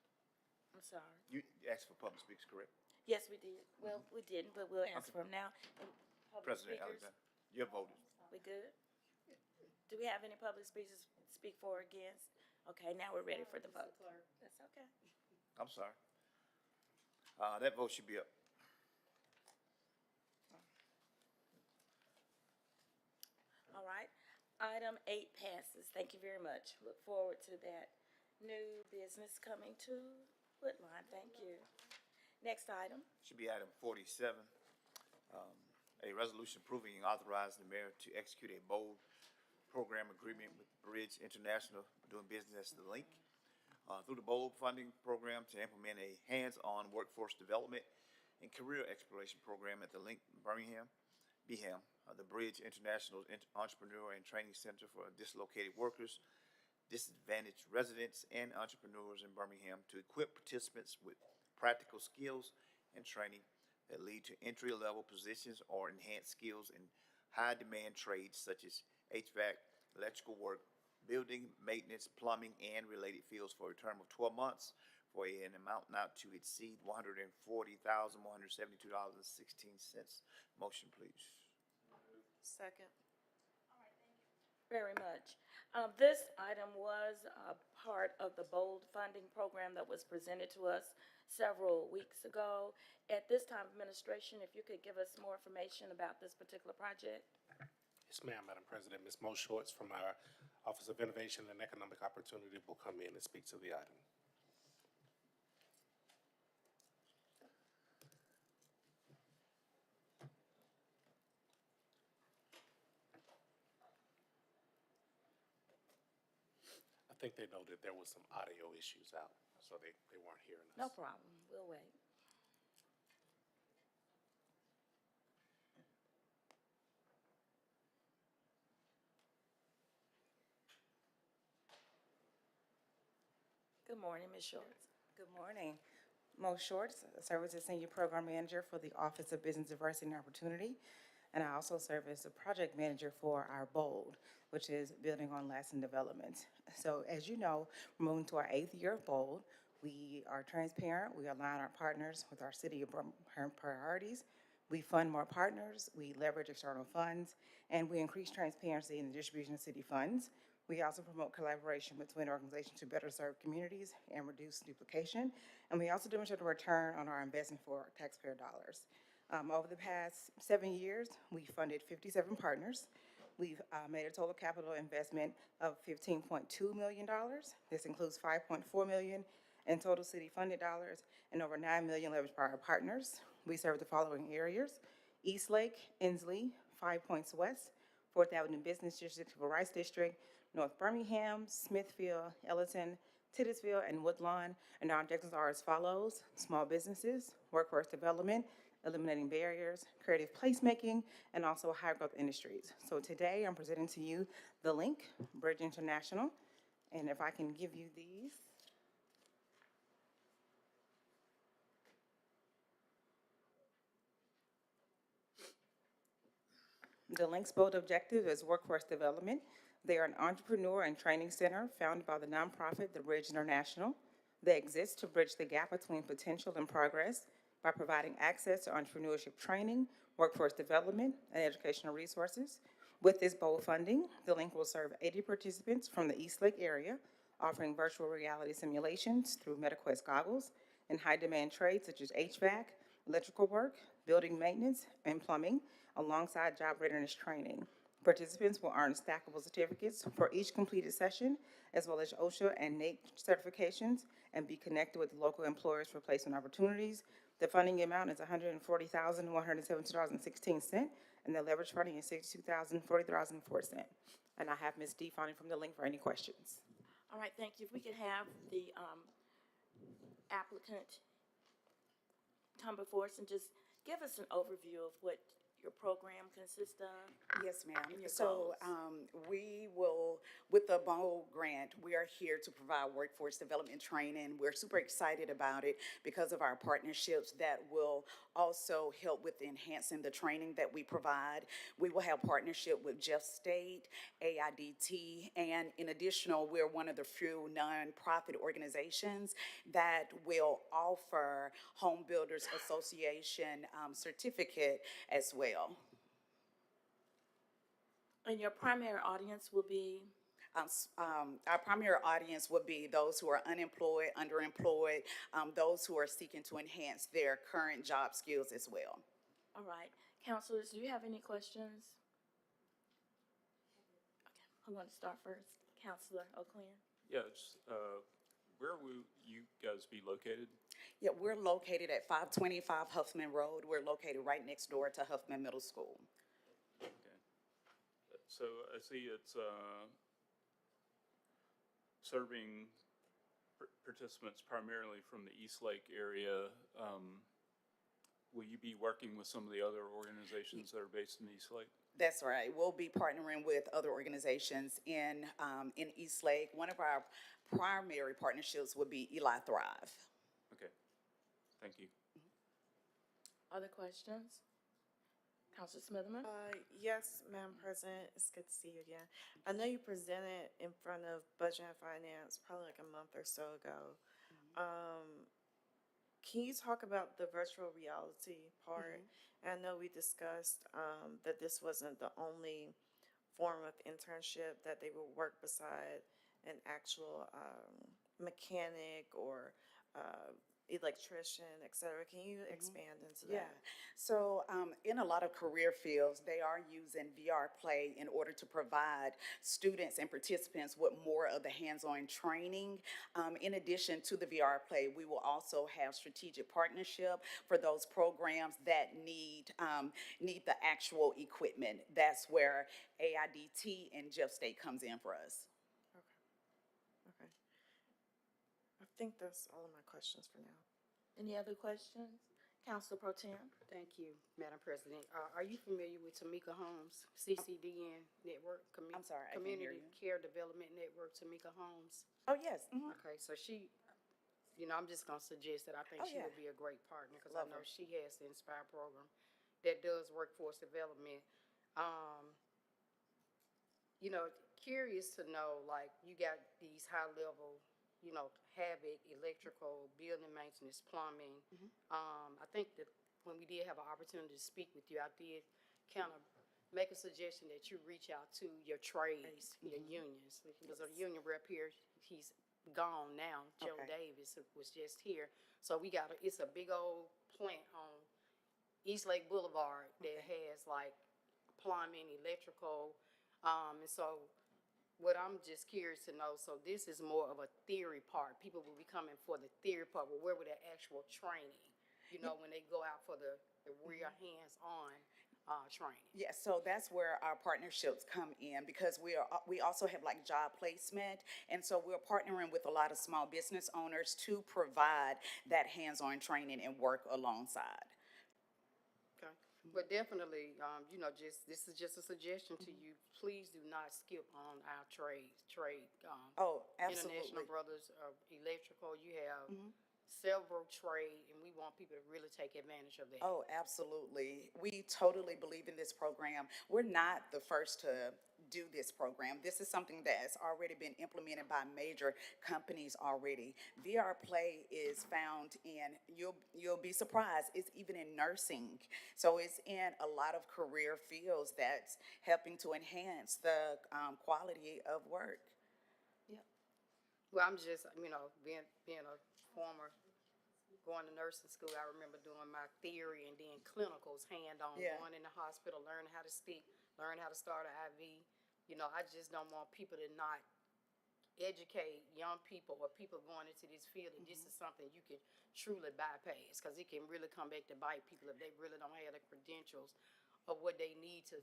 I'm sorry. You asked for public speaks, correct? Yes, we did. Well, we didn't, but we'll answer them now. And public President speakers, Alexander, your vote is. we good? Do we have any public speakers speak for or against? Okay, now we're ready for the vote. That's okay. I'm sorry. That vote should be up. All right. Item 8 passes. Thank you very much. Look forward to that new business coming to Woodline. Thank you. Next item. Should be item 47. A resolution approving and authorizing the mayor to execute a bold program agreement with Bridge International doing business as The Link. Through the bold funding program to implement a hands-on workforce development and career exploration program at The Link Birmingham, the Bridge International Entrepreneur and Training Center for Dislocated Workers, Disadvantaged Residents, and Entrepreneurs in Birmingham to equip participants with practical skills and training that lead to entry-level positions or enhanced skills in high-demand trades such as HVAC, electrical work, building, maintenance, plumbing, and related fields for a term of 12 months for an amount not to exceed $140,172.16. Motion, please. Second. Very much. This item was a part of the BOLD funding program that was presented to us several weeks ago. At this time, administration, if you could give us more information about this particular project. Yes, ma'am, Madam President. Ms. Mo Shorts from our Office of Innovation and Economic Opportunity will come in and speak to the item. I think they know that there was some audio issues out, so they weren't hearing us. No problem. We'll wait. Good morning, Ms. Shorts. Good morning. Mo Shorts, serve as the Senior Program Manager for the Office of Business Diversity and Opportunity. And I also serve as the Project Manager for our BOLD, which is Building on Lasting Development. So as you know, we're moving to our 8th year of BOLD. We are transparent. We align our partners with our city of Birmingham priorities. We fund more partners. We leverage external funds. And we increase transparency in the distribution of city funds. We also promote collaboration between organizations to better serve communities and reduce duplication. And we also demonstrate a return on our investment for taxpayer dollars. Over the past 7 years, we funded 57 partners. We've made a total capital investment of $15.2 million. This includes $5.4 million in total city funded dollars and over $9 million leveraged by our partners. We serve the following areas: Eastlake, Inslee, 5 Points West, 4th Avenue Business District, Civil Rights District, North Birmingham, Smithfield, Ellerton, Titusville, and Woodlawn. And our objectives are as follows: small businesses, workforce development, eliminating barriers, creative placemaking, and also high growth industries. So today I'm presenting to you The Link, Bridge International. And if I can give you these. The Link's bold objective is workforce development. They are an entrepreneur and training center founded by the nonprofit The Bridge International. They exist to bridge the gap between potential and progress by providing access to entrepreneurship training, workforce development, and educational resources. With this bold funding, The Link will serve 80 participants from the Eastlake area, offering virtual reality simulations through MetaQuest goggles in high-demand trades such as HVAC, electrical work, building maintenance, and plumbing, alongside job readiness training. Participants will earn stackable certificates for each completed session, as well as OSHA and NAEP certifications, and be connected with local employers for placement opportunities. The funding amount is $140,172.16, and the leverage funding is $62,040.04. And I have Ms. D. funding from The Link for any questions. All right, thank you. If we could have the applicant come before us and just give us an overview of what your program consists of? Yes, ma'am. And your So, goals? we will, with the BOLD grant, we are here to provide workforce development training. We're super excited about it because of our partnerships that will also help with enhancing the training that we provide. We will have partnership with Jeff State, AIDT, and in addition, we're one of the few nonprofit organizations that will offer Home Builders Association certificate as well. And your primary audience will be? Our primary audience would be those who are unemployed, underemployed, those who are seeking to enhance their current job skills as well. All right. Counselors, do you have any questions? Okay, who wants to start first? Counselor O'Quinn? Yes, where will you guys be located? Yeah, we're located at 525 Huffman Road. We're located right next door to Huffman Middle School. Okay. So I see it's serving participants primarily from the East Lake area. Will you be working with some of the other organizations that are based in East Lake? That's right. We'll be partnering with other organizations in East Lake. One of our primary partnerships would be Eli Thrive. Okay. Thank you. Other questions? Counselor Smitherman? Yes, Madam President, it's good to see you again. I know you presented in front of Budget and Finance probably like a month or so ago. Can you talk about the virtual reality part? I know we discussed that this wasn't the only form of internship, that they would work beside an actual mechanic or electrician, et cetera. Can you expand into that? Yeah. So in a lot of career fields, they are using VR Play in order to provide students and participants with more of the hands-on training. In addition to the VR Play, we will also have strategic partnership for those programs that need the actual equipment. That's where AIDT and Jeff State comes in for us. Okay. I think that's all of my questions for now. Any other questions? Counselor Pro Tem? Thank you, Madam President. Are you familiar with Tamika Holmes, CCDN Network? I'm sorry, I can't hear Community you. Care Development Network, Tamika Holmes? Oh, yes. Mhm. Okay, so she, I'm just gonna suggest that I think Oh, she yeah. would be a great partner, because I Love know her. she has the Inspire program that does workforce development. Curious to know, like, you got these high level, Havoc, electrical, building maintenance, plumbing. I think that when we did have an opportunity to speak with you, I did kind of make a suggestion that you reach out to your trades, your unions. There's a union rep here, he's gone now, Joe Okay. Davis was just here. So it's a big old plant on East Lake Boulevard that has like plumbing, electrical, and so what I'm just curious to know, so this is more of a theory part. People will be coming for the theory part, but where would the actual training, when they go out for the real hands-on training? Yes, so that's where our partnerships come in, because we also have like job placement, and so we're partnering with a lot of small business owners to provide that hands-on training and work alongside. Okay, but definitely, this is just a suggestion to you. Please do not skip on our trade. Oh, absolutely. International Brothers of Electrical, you have several trade, and we want people to really take advantage of that. Oh, absolutely. We totally believe in this program. We're not the first to do this program. This is something that's already been implemented by major companies already. VR Play is found in, you'll be surprised, it's even in nursing. So it's in a lot of career fields that's helping to enhance the quality of work. Well, I'm just, being a former, going to nursing school, I remember doing my theory and then clinicals, hand-on, Yeah. going in the hospital, learning how to speak, learning how to start an IV. I just don't want people to not educate young people or people going into this field that this is something you can truly bypass, because it can really come back to bite people if they really don't have the credentials of what they need to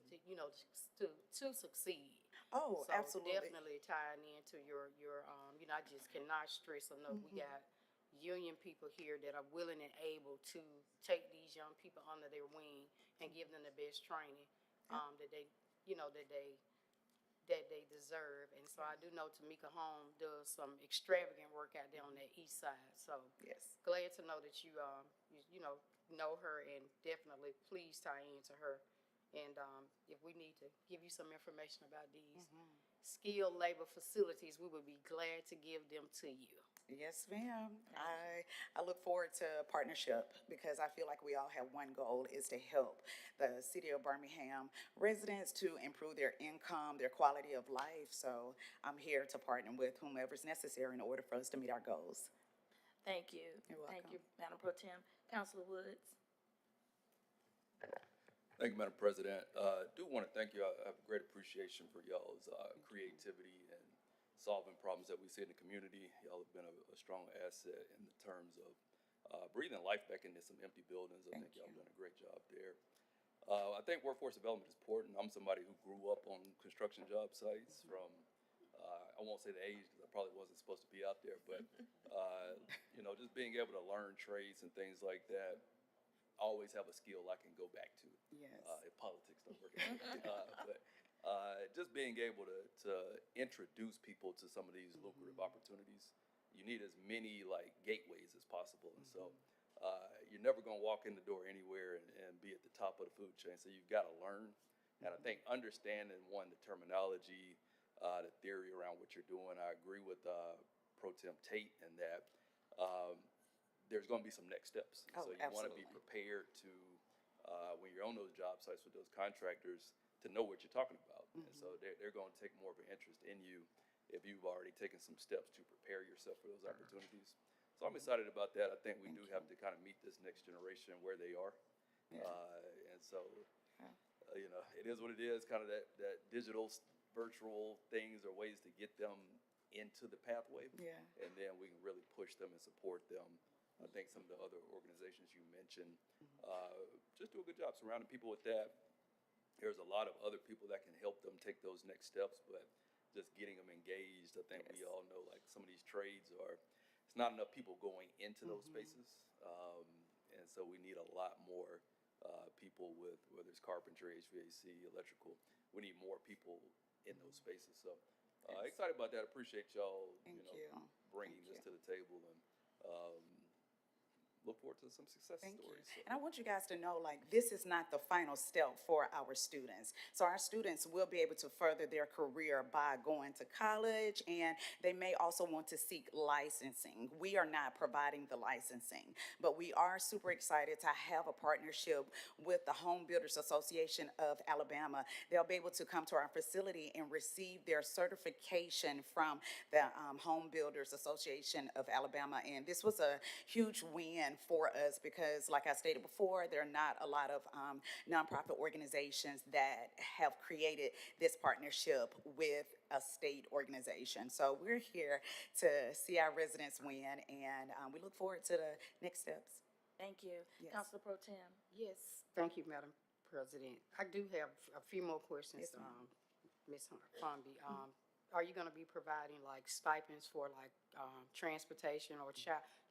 succeed. Oh, So absolutely. definitely tying into your I just cannot stress enough. We got union people here that are willing and able to take these young people under their wing and give them the best training, that they, you know, that they deserve. And so I do know Tamika Home does some extravagant work out there on that east side. So Yes. glad to know that you know her, and definitely please tie into her. And if we need to give you some information about these skilled labor facilities, we would be glad to give them to you. Yes, ma'am. I look forward to a partnership because I feel like we all have one goal, is to help the city of Birmingham residents to improve their income, their quality of life. So I'm here to partner with whomever's necessary in order for us to meet our goals. Thank you. You're Thank welcome. you, Madam Pro Tem. Councilor Woods? Thank you, Madam President. Do want to thank you. I have great appreciation for y'all's creativity and solving problems that we see in the community. Y'all have been a strong asset in the terms of breathing life back into some empty buildings. I think y'all have done a great job there. I think workforce development is important. I'm somebody who grew up on construction job sites from, I won't say the age because I probably wasn't supposed to be out there, but you know, just being able to learn trades and things like that. Always have a skill I can go back to. Yes. If politics don't work out. But just being able to introduce people to some of these lucrative opportunities, you need as many like gateways as possible. And so you're never going to walk in the door anywhere and be at the top of the food chain. So you've got to learn. And I think understanding, one, the terminology, the theory around what you're doing. I agree with Pro Tem Tate in that there's going to be some next steps. Oh, So you want to be absolutely. prepared to, when you're on those job sites with those contractors, to know what you're talking about. And so they're going to take more of an interest in you if you've already taken some steps to prepare yourself for those opportunities. So I'm excited about that. I think we do have to kind of meet this next generation where they are. And so, you know, it is what it is, kind of that digital, virtual things or ways to get them into the pathway. Yeah. And then we can really push them and support them. I think some of the other organizations you mentioned just do a good job surrounding people with that. There's a lot of other people that can help them take those next steps, but just getting them engaged, I think we all know, like some of these trades it's not enough people going into those spaces. And so we need a lot more people with, whether it's carpentry, HVAC, electrical, we need more people in those spaces. So excited about that. Appreciate y'all, bringing this to the table, and look forward to some success Thank stories. you. And I want you guys to know, like, this is not the final step for our students. So our students will be able to further their career by going to college, and they may also want to seek licensing. We are not providing the licensing, but we are super excited to have a partnership with the Home Builders Association of Alabama. They'll be able to come to our facility and receive their certification from the Home Builders Association of Alabama. And this was a huge win for us because, like I stated before, there are not a lot of nonprofit organizations that have created this partnership with a state organization. So we're here to see our residents win, and we look forward to the next steps. Thank you. Yes. Councilor Pro Tem? Yes, thank you, Madam President. I do have a few more questions, Yes, ma'am. Ms. Fonby. Are you gonna be providing like stipends for like transportation or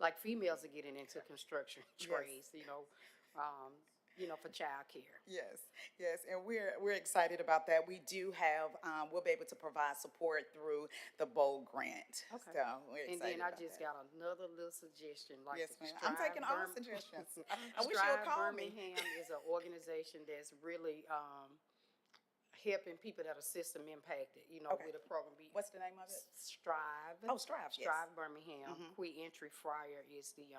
like females are getting into construction trades, you know, for childcare? Yes, yes, and we're excited about that. We do have, we'll be able to provide support through the BOLD grant. Okay. So we're And excited then I about just that. got another little suggestion, like. Yes, the ma'am. I'm taking all Strive suggestions. I wish you would Strive call me. Birmingham is an organization that's really helping people that are system impacted, Okay. with a program. What's the name of it? Strive. Oh, Strive, yes. Strive Birmingham. Qui Entry Fryer is the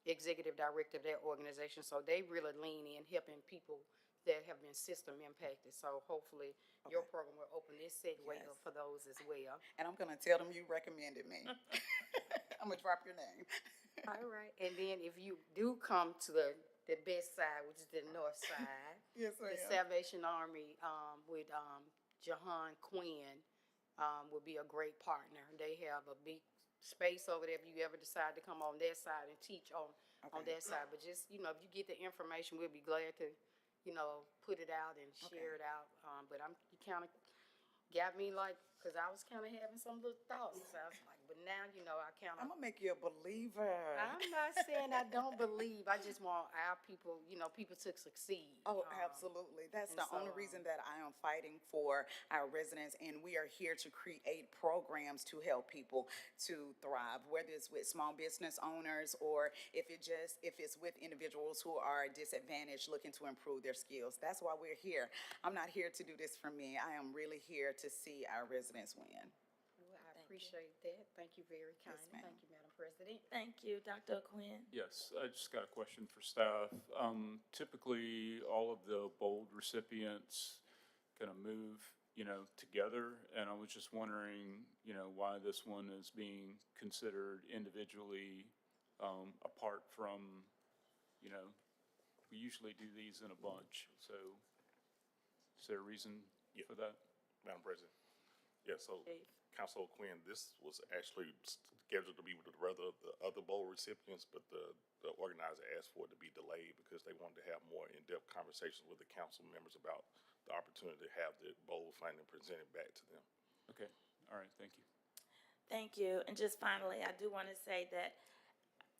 executive director of that organization. So they really lean in helping people that have been system impacted. So hopefully your program will open this segue Yes. up for those as well. And I'm gonna tell them you recommended me. I'm gonna drop your name. All right. And then if you do come to the best side, which is the north side, Yes, the ma'am. Salvation Army with Jahan Quinn would be a great partner. They have a big space over there if you ever decide to come on that side and teach on that side. But just, if you get the information, we'll be glad to, put it out and share it out. But you kind of got me like Cause I was kinda having some little thoughts. I was like, but now, I kinda. I'm gonna make you a believer. I'm not saying I don't believe. I just want our people, people to succeed. Oh, absolutely. That's and the so, only reason that I am fighting for our residents, and we are here to create programs to help people to thrive, whether it's with small business owners or if it's with individuals who are disadvantaged looking to improve their skills. That's why we're here. I'm not here to do this for me. I am really here to see our residents win. Well, I appreciate that. Thank you very kindly. ma'am. Thank you, Madam President. Thank you, Dr. Quinn. Yes, I just got a question for staff. Typically, all of the BOLD recipients kind of move, together, and I was just wondering, why this one is being considered individually, apart from, we usually do these in a bunch, so is there a reason for that? Madam President. Yeah, so Councilor Quinn, this was actually scheduled to be with the other bowl recipients, but the organizer asked for it to be delayed because they wanted to have more in-depth conversations with the council members about the opportunity to have the bowl funding presented back to them. Okay, all right, thank you. Thank you. And just finally, I do want to say that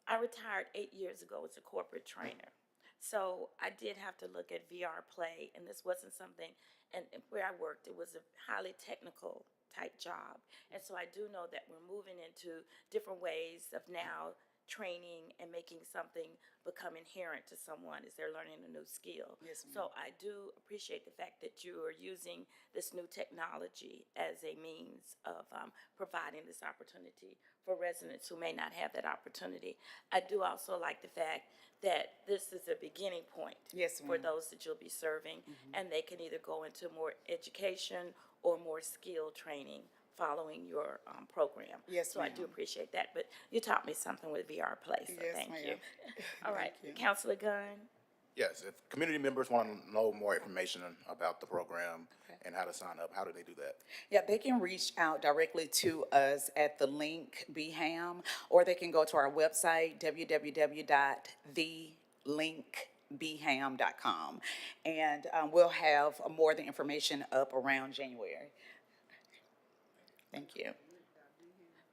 I retired 8 years ago as a corporate trainer. So I did have to look at VR play, and this wasn't something, and where I worked, it was a highly technical type job. And so I do know that we're moving into different ways of now training and making something become inherent to someone as they're learning a new skill. Yes, ma'am. So I do appreciate the fact that you are using this new technology as a means of providing this opportunity for residents who may not have that opportunity. I do also like the fact that this is a beginning point Yes, for ma'am. those that you'll be serving, and they can either go into more education or more skill training following your program. Yes, So I do ma'am. appreciate that, but you taught me something with VR Play, so Yes, thank you. ma'am. All right, Thank you. Councilor Gunn? Yes, if community members want to know more information about the program and how to sign up, how do they do that? Yeah, they can reach out directly to us at the link BHAM, or they can go to our website, www.thelinkbham.com. And we'll have more of the information up around January. Thank you.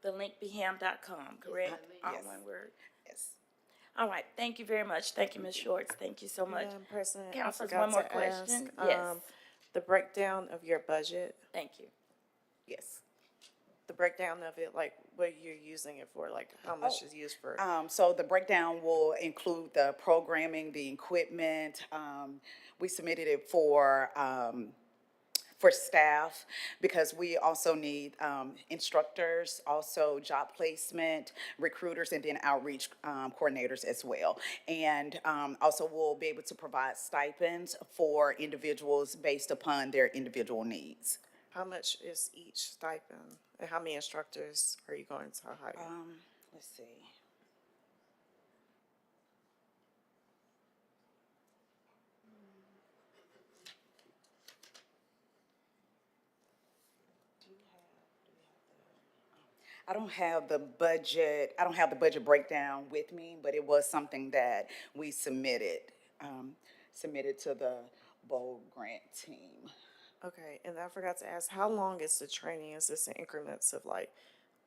Thelinkbeham.com, correct? All Yes. one word. Yes. All right, thank you very much. Thank you, Ms. Shorts. Thank you so much. Madam President, I Councilors, forgot one more to question? ask, Yes, the breakdown of your budget, thank you. Yes. the breakdown of it, like what you're using it for, like how much is used for? So the breakdown will include the programming, the equipment. We submitted it for staff because we also need instructors, also job placement, recruiters, and then outreach coordinators as well. And also we'll be able to provide stipends for individuals based upon their individual needs. How much is each stipend? And how many instructors are you going to hire? Let's see. I don't have the budget breakdown with me, but it was something that we submitted to the bowl grant team. Okay, and I forgot to ask, how long is the training? Is this in increments of like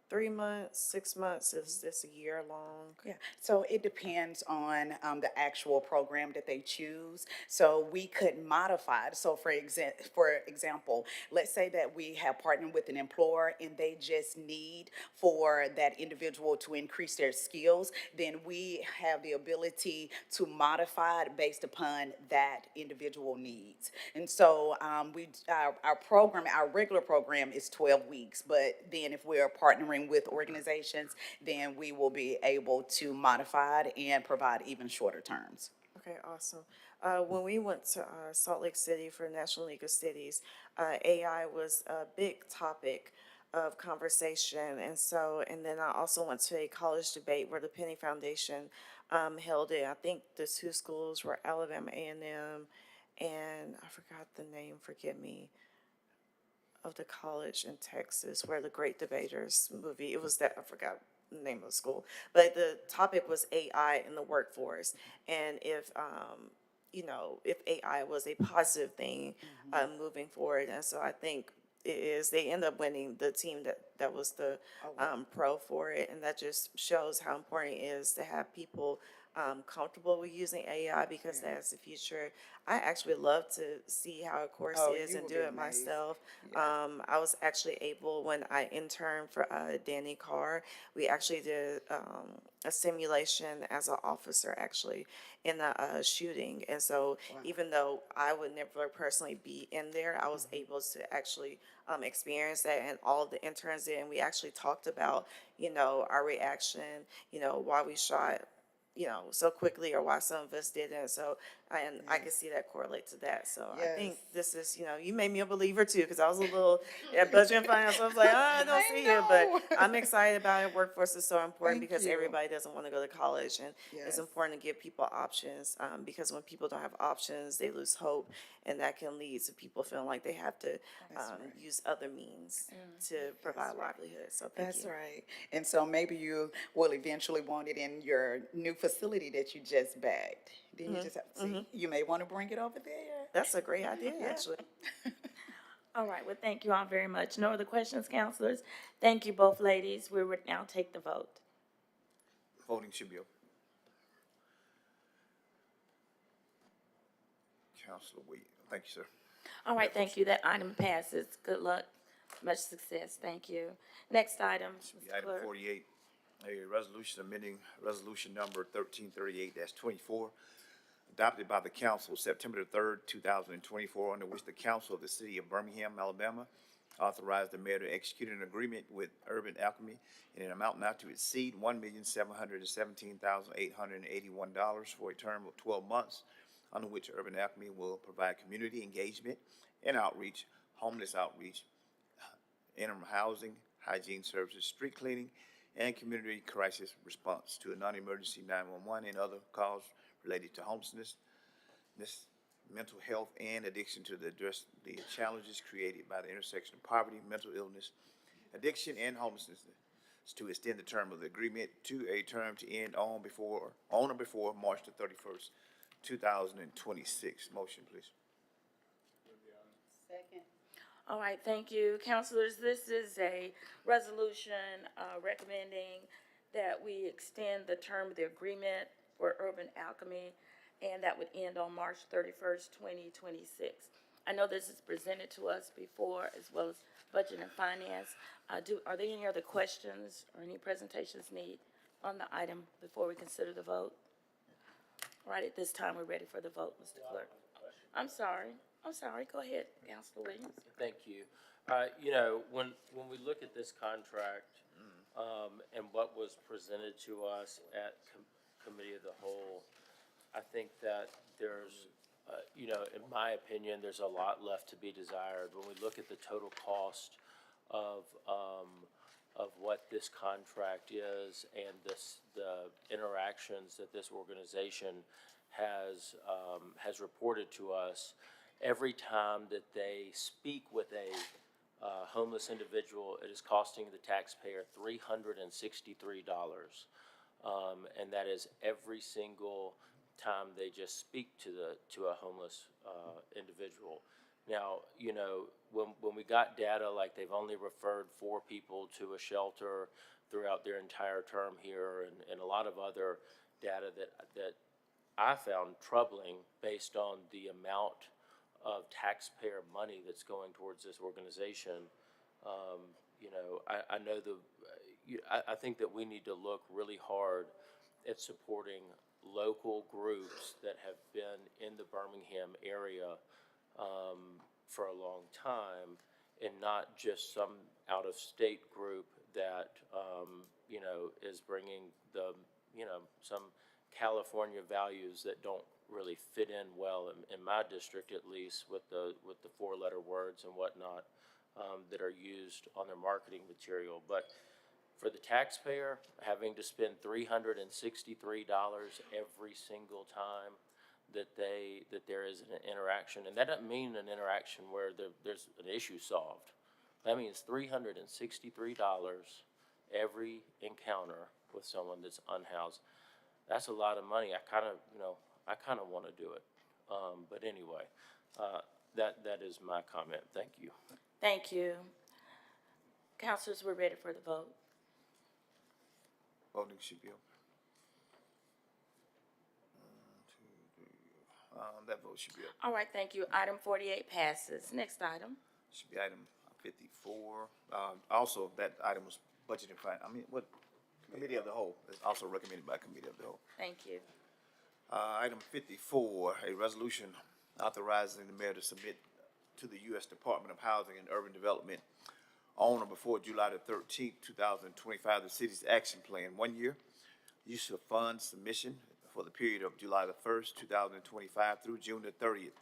3 months, 6 months? Is this a year long? Yeah, so it depends on the actual program that they choose. So we could modify it. So for example, let's say that we have partnered with an employer and they just need for that individual to increase their skills, then we have the ability to modify it based upon that individual needs. And so our regular program is 12 weeks, but then if we're partnering with organizations, then we will be able to modify it and provide even shorter terms. Okay, awesome. When we went to Salt Lake City for National League of Cities, AI was a big topic of conversation. And then I also went to a college debate where the Penny Foundation held it. I think the two schools were Alabama A&M and I forgot the name, forgive me, of the college in Texas where the Great Debaters movie, it was that, I forgot the name of the school, but the topic was AI in the workforce. And if, if AI was a positive thing moving forward. And so I think they end up winning the team that was the pro for it, and that just shows how important it is to have people comfortable with using AI because that's the future. I actually love to see how a course Oh, is you and will do be it amazed. myself. Yeah. I was actually able, when I interned for Danny Carr, we actually did a simulation as an officer actually in a shooting. And so even though I would never personally be in there, I was able to actually experience that, and all of the interns did. And we actually talked about, our reaction, why we shot so quickly or why some of us didn't. So, and I can see that correlate to that. So I think Yes. this is, you made me a believer too, because I was a little at budget and finance. I was like, I don't see it, but I'm excited about it. Workforce is so important Thank because you. everybody doesn't want to go to college, and it's Yes. important to give people options because when people don't have options, they lose hope, and that can lead to people feeling like they have to use other means to provide livelihood. So thank That's you. right. And so maybe you will eventually want it in your new facility that you just bagged. Then you just have to see. You may want to bring it over there. That's a great idea, Yeah. actually. All right, well, thank you all very much. No other questions, counselors? Thank you both ladies. We would now take the vote. Voting should be open. Councilor Williams, thank you, sir. All right, thank you. That item passes. Good luck. Much success. Thank you. Next item, Mr. Item Clerk. 48, a resolution amending resolution number 1338-24, adopted by the council September the 3rd, 2024, under which the council of the city of Birmingham, Alabama, authorized the mayor to execute an agreement with Urban Alchemy in an amount not to exceed $1,717,881 for a term of 12 months, under which Urban Alchemy will provide community engagement and outreach, homeless outreach, interim housing, hygiene services, street cleaning, and community crisis response to a non-emergency 911 and other calls related to homelessness, mental health, and addiction to address the challenges created by the intersection of poverty, mental illness, addiction, and homelessness, to extend the term of the agreement to a term to end on or before March the 31st, 2026. Motion, please. Second. All right, thank you. Counselors, this is a resolution recommending that we extend the term of the agreement for Urban Alchemy, and that would end on March 31st, 2026. I know this is presented to us before, as well as Budget and Finance. Are there any other questions or any presentations need on the item before we consider the vote? All right, at this time, we're ready for the vote, Mr. Clerk. I'm sorry. Go ahead, Councilor Williams. Thank you. When we look at this contract, and what was presented to us at Committee of the Whole, I think that there's, in my opinion, there's a lot left to be desired. When we look at the total cost of what this contract is and the interactions that this organization has reported to us, every time that they speak with a homeless individual, it is costing the taxpayer $363. And that is every single time they just speak to a homeless individual. Now, when we got data like they've only referred 4 people to a shelter throughout their entire term here, and a lot of other data that I found troubling based on the amount of taxpayer money that's going towards this organization. I know I think that we need to look really hard at supporting local groups that have been in the Birmingham area for a long time, and not just some out-of-state group that is bringing some California values that don't really fit in well in my district, at least, with the 4-letter words and whatnot that are used on their marketing material. But for the taxpayer, having to spend $363 every single time that there is an interaction, and that doesn't mean an interaction where there's an issue solved. That means $363 every encounter with someone that's unhoused. That's a lot of money. I kind of want to do it. But anyway, that is my comment. Thank you. Thank you. Councilors, we're ready for the vote. Voting should be open. 1, 2, 3. That vote should be up. All right, thank you. Item 48 passes. Next item. Should be item 54. Also, that item was budget and what, committee of the whole. It's also recommended by committee of the whole. Thank you. Item 54, a resolution authorizing the mayor to submit to the U.S. Department of Housing and Urban Development on or before July the 13th, 2025, the city's action plan, 1 year use of funds submission for the period of July the 1st, 2025 through June the 30th,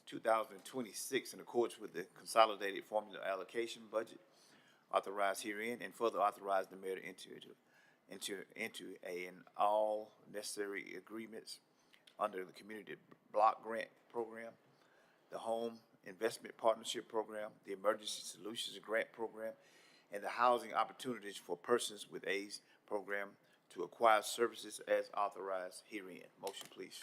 2026, in accordance with the consolidated formula allocation budget authorized herein, and further authorize the mayor to enter into an all necessary agreements under the Community Block Grant Program, the Home Investment Partnership Program, the Emergency Solutions Grant Program, and the Housing Opportunities for Persons with AIDS Program to acquire services as authorized herein. Motion, please.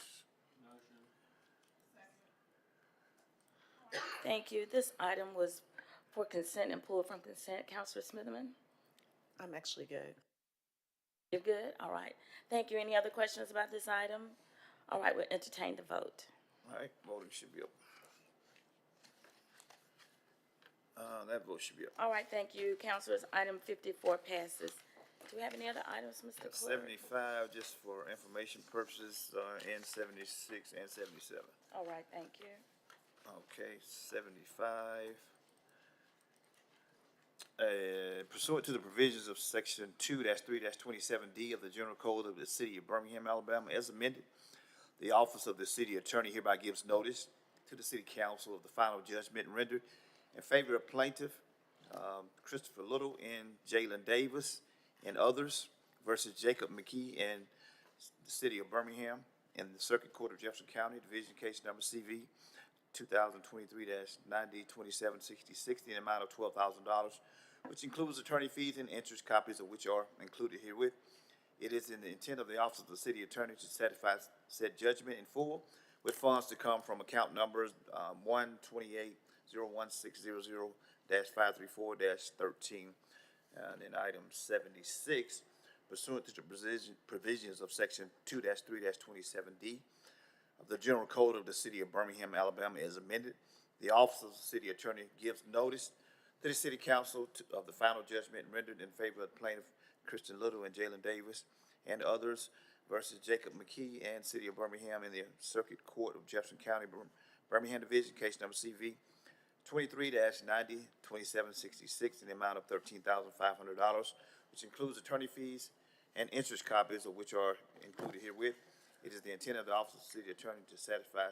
Thank you. This item was for consent and pulled from consent. Councilor Smitherman? I'm actually good. You're good? All right. Thank you. Any other questions about this item? All right, we'll entertain the vote. All right, voting should be up. That vote should be up. All right, thank you, councilors. Item 54 passes. Do we have any other items, Mr. Clerk? 75, just for information purposes, and 76 and 77. All right, thank you. Okay, 75. Pursuant to the provisions of Section 2-3-27D of the General Code of the City of Birmingham, Alabama, as amended, the Office of the City Attorney hereby gives notice to the City Council of the final judgment rendered in favor of plaintiff Christopher Little and Jalen Davis and others versus Jacob McKee and the City of Birmingham in the Circuit Court of Jefferson County, Division Case Number CV 2023-902760, in the amount of $12,000, which includes attorney fees and interest, copies of which are included herewith. It is in the intent of the Office of the City Attorney to satisfy said judgment in full, with funds to come from account numbers 128-01600-534-13. And then item 76, pursuant to the provisions of Section 2-3-27D of the General Code of the City of Birmingham, Alabama, as amended, the Office of the City Attorney gives notice to the City Council of the final judgment rendered in favor of plaintiff Christian Little and Jalen Davis and others versus Jacob McKee and City of Birmingham in the Circuit Court of Jefferson County, Birmingham Division, Case Number CV 23-902766, in the amount of $13,500, which includes attorney fees and interest, copies of which are included herewith. It is the intent of the Office of the City Attorney to satisfy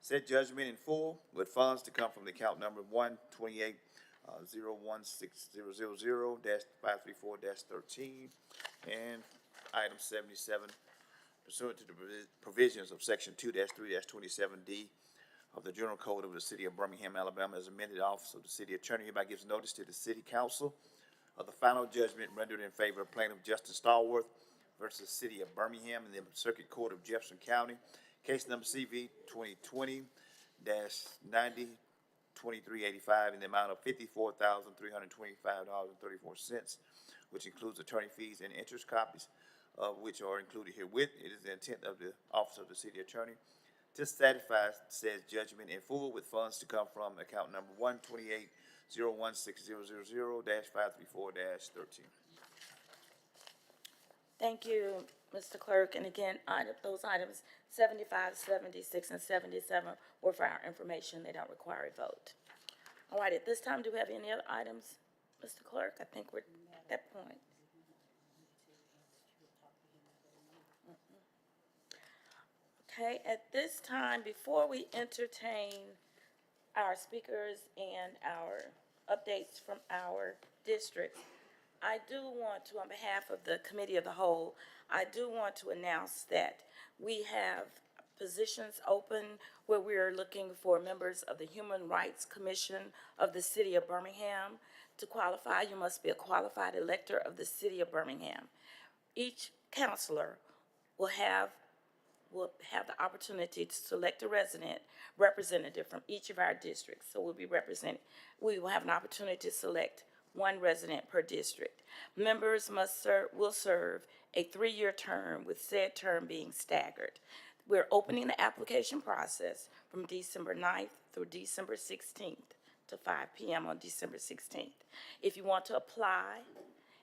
said judgment in full, with funds to come from the account number 128-01600-534-13. And item 77, pursuant to the provisions of Section 2-3-27D of the General Code of the City of Birmingham, Alabama, as amended, the Office of the City Attorney hereby gives notice to the City Council of the final judgment rendered in favor of plaintiff Justin Stallworth versus City of Birmingham in the Circuit Court of Jefferson County, case number CV 2020-902385, in the amount of $54,325.34, which includes attorney fees and interest, copies of which are included herewith. It is the intent of the Office of the City Attorney to satisfy said judgment in full, with funds to come from account number 128-01600-534-13. Thank you, Mr. Clerk. And again, those items 75, 76, and 77 were for our information. They don't require a vote. All right, at this time, do we have any other items, Mr. Clerk? I think we're at that point. Okay, at this time, before we entertain our speakers and our updates from our districts, I do want to, on behalf of the Committee of the Whole, I do want to announce that we have positions open where we are looking for members of the Human Rights Commission of the City of Birmingham. To qualify, you must be a qualified elector of the City of Birmingham. Each counselor will have will have the opportunity to select a resident representative from each of our districts. So we will have an opportunity to select one resident per district. Members will serve a 3-year term, with said term being staggered. We're opening the application process from December 9th through December 16th to 5 p.m. on December 16th. If you want to apply,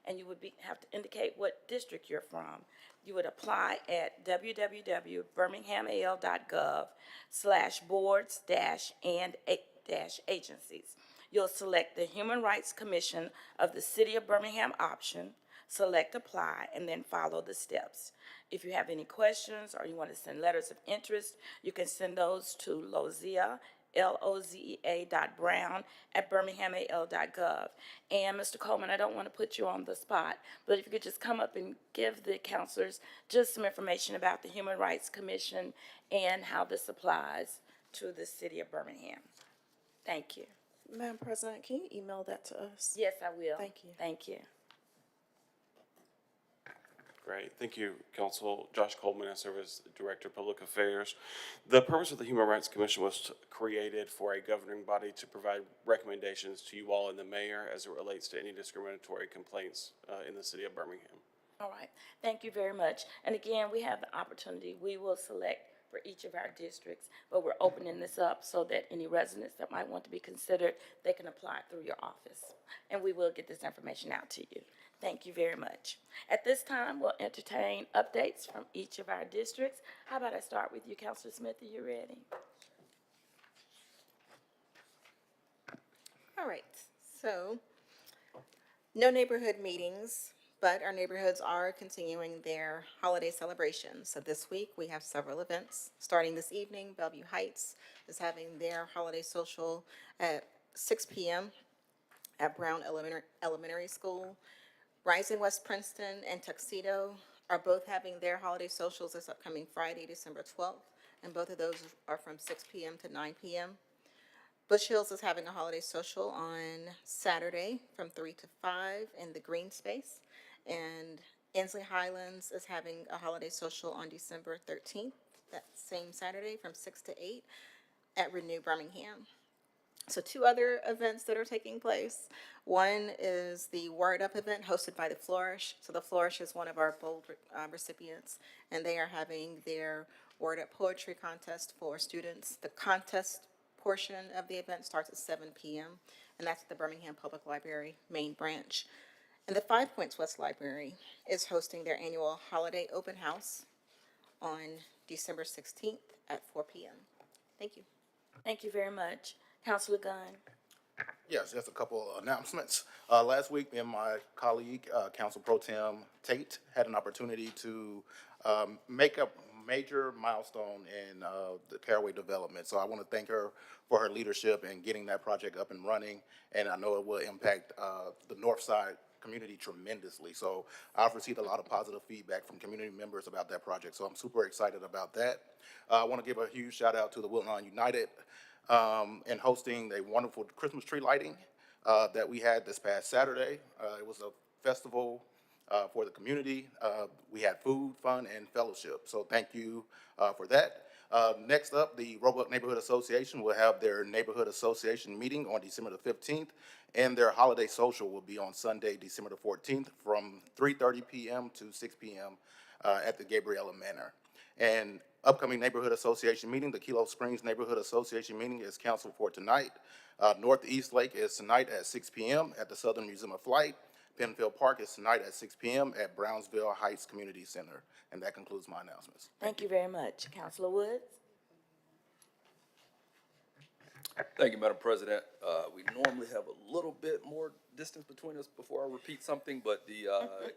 and you would have to indicate what district you're from, you would apply at www.birmingham.gov/boards-and-agencies. You'll select the Human Rights Commission of the City of Birmingham option, select apply, and then follow the steps. If you have any questions or you want to send letters of interest, you can send those to Lozea, lozea.brown@birminghamal.gov. And Mr. Coleman, I don't want to put you on the spot, but if you could just come up and give the counselors just some information about the Human Rights Commission and how this applies to the city of Birmingham. Thank you. Madam President, can you email that to us? Yes, I will. Thank you. Thank you. Great, thank you, Council. Josh Coleman, I serve as Director of Public Affairs. The purpose of the Human Rights Commission was created for a governing body to provide recommendations to you all and the mayor as it relates to any discriminatory complaints in the city of Birmingham. All right, thank you very much. And again, we have the opportunity, we will select for each of our districts, but we're opening this up so that any residents that might want to be considered, they can apply through your office. And we will get this information out to you. Thank you very much. At this time, we'll entertain updates from each of our districts. How about I start with you, Councilor Smith? Are you ready? All right, so no neighborhood meetings, but our neighborhoods are continuing their holiday celebrations. So this week, we have several events. Starting this evening, Bellevue Heights is having their holiday social at 6 p.m. at Brown Elementary School. Rising West Princeton and Tuxedo are both having their holiday socials this upcoming Friday, December 12th, and both of those are from 6 p.m. to 9 p.m. Bush Hills is having a holiday social on Saturday from 3 to 5 in the green space, and Inslee Highlands is having a holiday social on December 13th, that same Saturday from 6 to 8 at Renew Birmingham. So 2 other events that are taking place. One is the Word Up event hosted by the Flourish. So the Flourish is one of our bold recipients, and they are having their Word Up poetry contest for students. The contest portion of the event starts at 7 p.m., and that's at the Birmingham Public Library main branch. And the 5 Points West Library is hosting their annual holiday open house on December 16th at 4 p.m. Thank you. Thank you very much. Councilor Gunn. Yes, just a couple of announcements. Last week, me and my colleague, Council Pro Tem Tate, had an opportunity to make a major milestone in the Caraway development. So I want to thank her for her leadership in getting that project up and running, and I know it will impact the North Side community tremendously. So I've received a lot of positive feedback from community members about that project, so I'm super excited about that. I want to give a huge shout out to the Woodlawn United and hosting a wonderful Christmas tree lighting that we had this past Saturday. It was a festival for the community. We had food, fun, and fellowship. So thank you for that. Next up, the Roebuck Neighborhood Association will have their neighborhood association meeting on December the 15th, and their holiday social will be on Sunday, December the 14th from 3:30 p.m. to 6 p.m. At the Gabriella Manor. And upcoming neighborhood association meeting, the Kilo Springs Neighborhood Association meeting is canceled for tonight. Northeast Lake is tonight at 6 p.m. at the Southern Museum of Flight. Penfield Park is tonight at 6 p.m. at Brownsville Heights Community Center. And that concludes my announcements. Thank you very much. Councilor Woods? Thank you, Madam President. We normally have a little bit more distance between us before I repeat something, but the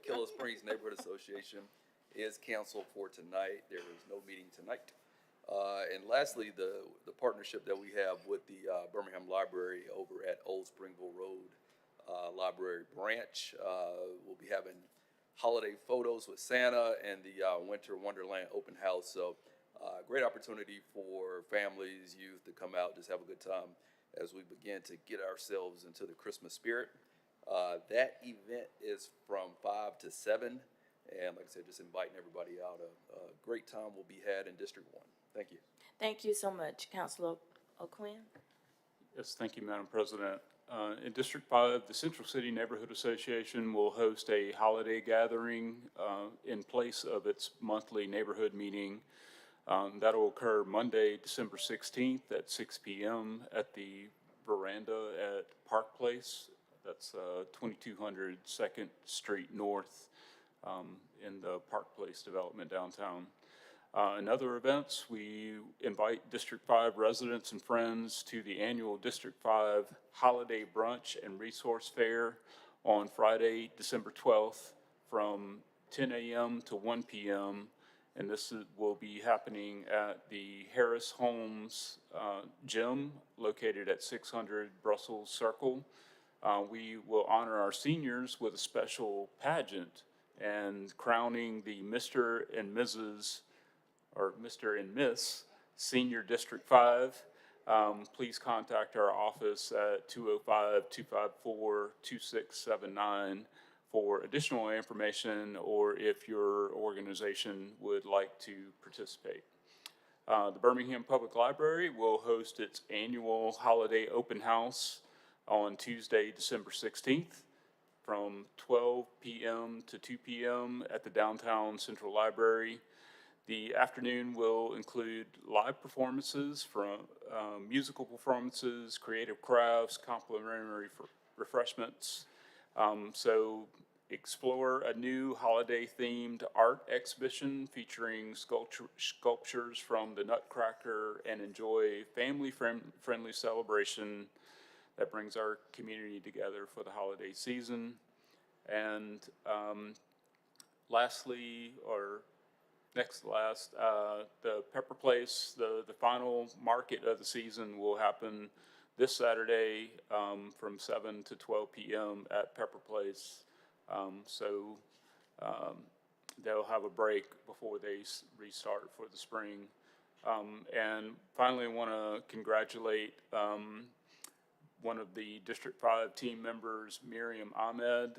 Kilo Springs Neighborhood Association is canceled for tonight. There is no meeting tonight. And lastly, the partnership that we have with the Birmingham Library over at Old Springville Road Library Branch. We'll be having holiday photos with Santa and the Winter Wonderland open house. So great opportunity for families, youth to come out, just have a good time as we begin to get ourselves into the Christmas spirit. That event is from 5 to 7, And like I said, just inviting everybody out. A great time will be had in District 1. Thank you. Thank you so much, Councilor O'Quinn. Yes, thank you, Madam President. In District 5, the Central City Neighborhood Association will host a holiday gathering in place of its monthly neighborhood meeting. That'll occur Monday, December 16th at 6 p.m. at the veranda at Park Place. That's 2200 2nd Street North in the Park Place development downtown. In other events, we invite District 5 residents and friends to the annual District 5 Holiday Brunch and Resource Fair on Friday, December 12th from 10 a.m. to 1 p.m. And this will be happening at the Harris Homes Gym located at 600 Brussels Circle. We will honor our seniors with a special pageant and crowning the Mr. and Mrs. or Mr. and Miss Senior District 5. Please contact our office at 205-254-2679 for additional information or if your organization would like to participate. The Birmingham Public Library will host its annual holiday open house on Tuesday, December 16th from 12 p.m. to 2 p.m. at the Downtown Central Library. The afternoon will include live performances from musical performances, creative crafts, complimentary refreshments. So explore a new holiday-themed art exhibition featuring sculptures from the Nutcracker and enjoy family-friendly celebration that brings our community together for the holiday season. And lastly, or next to last, the Pepper Place, the final market of the season will happen this Saturday from 7 to 12 p.m. at Pepper Place. They'll have a break before they restart for the spring. And finally, I want to congratulate one of the District 5 team members, Miriam Ahmed,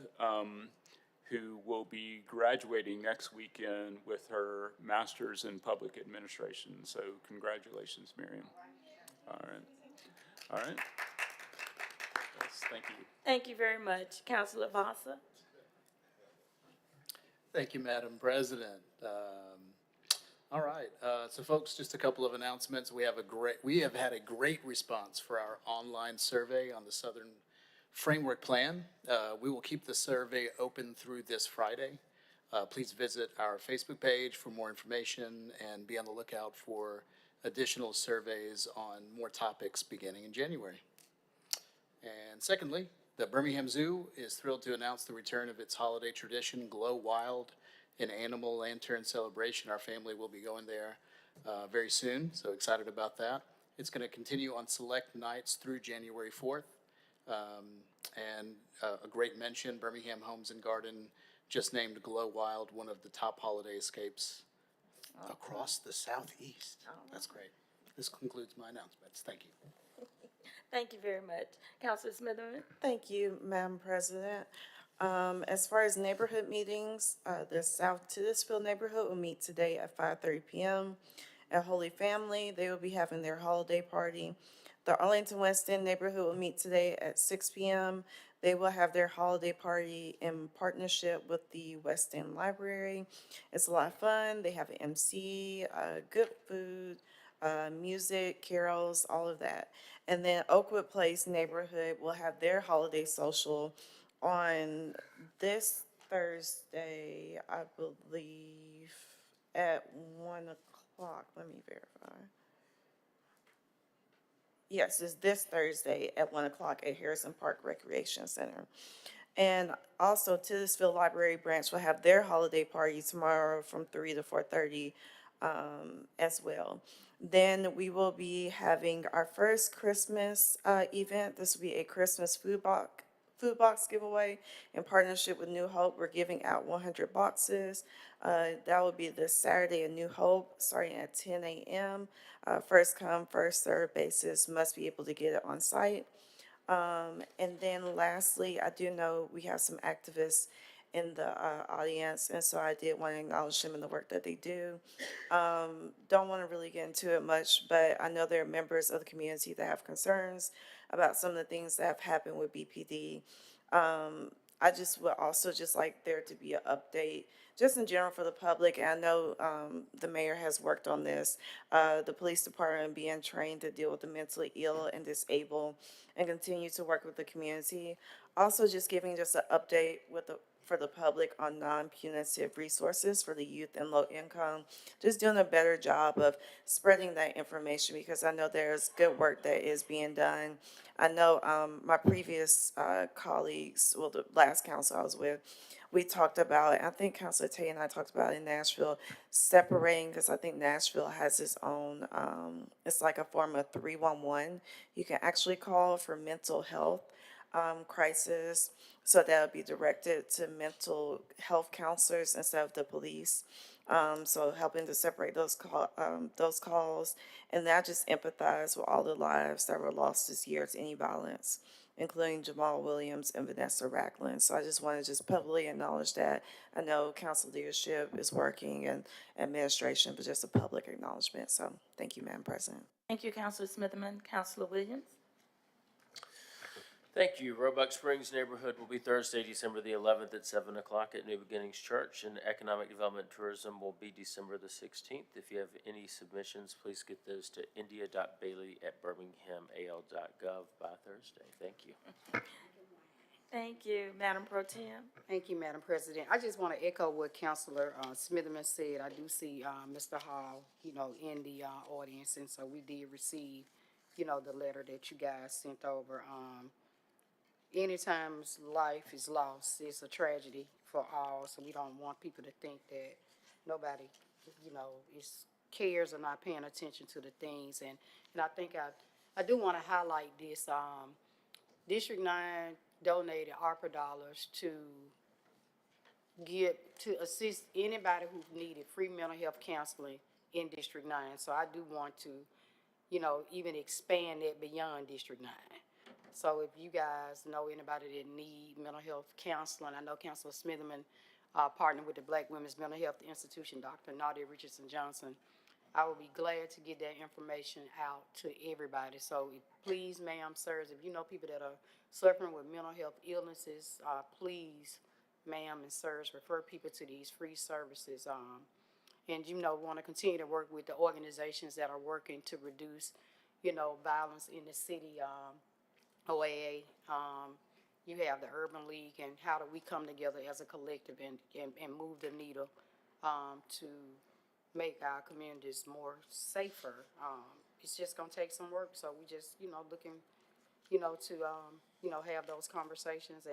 who will be graduating next weekend with her master's in public administration. So congratulations, Miriam. All right. All right. Yes, thank you. Thank you very much, Councilor Vasa. Thank you, Madam President. All right, so folks, just a couple of announcements. We have had a great response for our online survey on the Southern Framework Plan. We will keep the survey open through this Friday. Please visit our Facebook page for more information and be on the lookout for additional surveys on more topics beginning in January. And secondly, the Birmingham Zoo is thrilled to announce the return of its holiday tradition, Glow Wild, an animal lantern celebration. Our family will be going there very soon, so excited about that. It's going to continue on select nights through January 4th. And a great mention, Birmingham Homes and Garden just named Glow Wild one of the top holiday escapes across the Southeast. That's great. This concludes my announcements. Thank you. Thank you very much. Councilor Smitherman? Thank you, Madam President. As far as neighborhood meetings, the South Titusville neighborhood will meet today at 5:30 p.m. At Holy Family, they will be having their holiday party. The Arlington West End neighborhood will meet today at 6 p.m. They will have their holiday party in partnership with the West End Library. It's a lot of fun. They have an MC, good food, music, carols, all of that. And then Oakwood Place neighborhood will have their holiday social on this Thursday, I believe, at 1 o'clock. Let me verify. Yes, it's this Thursday at 1 o'clock at Harrison Park Recreation Center. And also Titusville Library Branch will have their holiday party tomorrow from 3 to 4:30 as well. Then we will be having our first Christmas event. This will be a Christmas food box giveaway in partnership with New Hope. We're giving out 100 boxes. That will be this Saturday at New Hope, starting at 10 a.m. First come, first served basis. Must be able to get it on site. And then lastly, I do know we have some activists in the audience, and so I did want to acknowledge them and the work that they do. Don't want to really get into it much, but I know there are members of the community that have concerns about some of the things that have happened with BPD. I just would also just like there to be an update, just in general for the public. And I know the mayor has worked on this. The police department being trained to deal with the mentally ill and disabled, and continue to work with the community. Also, just giving just an update with the for the public on non-punitive resources for the youth and low income. Just doing a better job of spreading that information, because I know there's good work that is being done. I know my previous colleagues, well, the last council I was with, we talked about, I think Councilor Tay and I talked about in Nashville, separating, because I think Nashville has its own, it's like a form of 311. You can actually call for mental health crisis. So that would be directed to mental health counselors instead of the police. So helping to separate those calls, and I just empathize with all the lives that were lost this year to any violence, including Jamal Williams and Vanessa Racklin. So I just want to just publicly acknowledge that. I know council leadership is working and administration, but just a public acknowledgement. So thank you, Madam President. Thank you, Councilor Smitherman. Councilor Williams? Thank you. Roebuck Springs neighborhood will be Thursday, December the 11th at 7 o'clock at New Beginnings Church, and Economic Development Tourism will be December the 16th. If you have any submissions, please get those to india.bailey@birminghamal.gov by Thursday. Thank you. Thank you, Madam Pro Tem. Thank you, Madam President. I just want to echo what Councilor Smitherman said. I do see Mr. Hall, in the audience, and so we did receive, the letter that you guys sent over. Anytime life is lost, it's a tragedy for all, so we don't want people to think that nobody, is cares or not paying attention to the things. And I think I do want to highlight this. District 9 donated ARPA dollars to assist anybody who needed free mental health counseling in District 9. So I do want to, even expand that beyond District 9. So if you guys know anybody that need mental health counseling, I know Councilor Smitherman partnered with the Black Women's Mental Health Institution, Dr. Nadia Richardson Johnson. I would be glad to get that information out to everybody. So please, ma'am, sirs, if you know people that are suffering with mental health illnesses, please, ma'am and sirs, refer people to these free services. And, want to continue to work with the organizations that are working to reduce, violence in the city. OAA, you have the Urban League, and how do we come together as a collective and move the needle to make our communities more safer. It's just gonna take some work, so we just, looking, to, have those conversations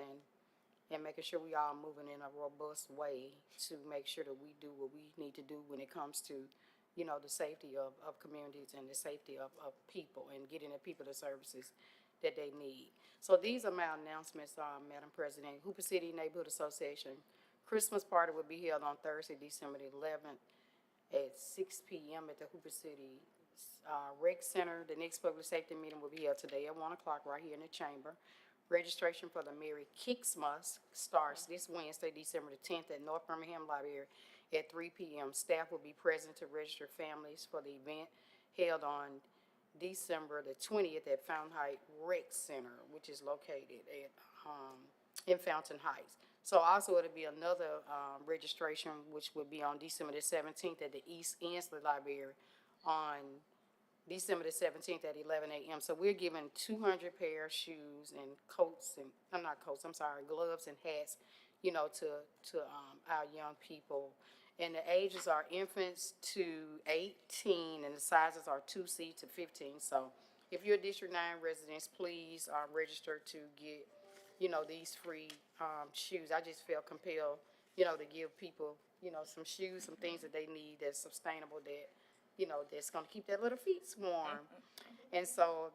and making sure we are moving in a robust way to make sure that we do what we need to do when it comes to, the safety of communities and the safety of people, and getting the people the services that they need. So these are my announcements, Madam President. Hooper City Neighborhood Association Christmas party will be held on Thursday, December the 11th at 6 p.m. at the Hooper City Rec Center. The next public safety meeting will be held today at 1 o'clock right here in the chamber. Registration for the Merry Kicksmas starts this Wednesday, December the 10th at North Birmingham Library at 3 p.m. Staff will be present to register families for the event held on December the 20th at Fountain Heights Rec Center, which is located at in Fountain Heights. So also it'll be another registration, which will be on December the 17th at the East Ensley Library on December the 17th at 11 a.m. So we're giving 200 pair of shoes and coats and, gloves and hats, to our young people. And the ages are infants to 18, and the sizes are 2C to 15. So if you're a District 9 resident, please register to get, these free shoes. I just felt compelled, to give people, some shoes, some things that they need that's sustainable, that, that's going to keep their little feet warm. And so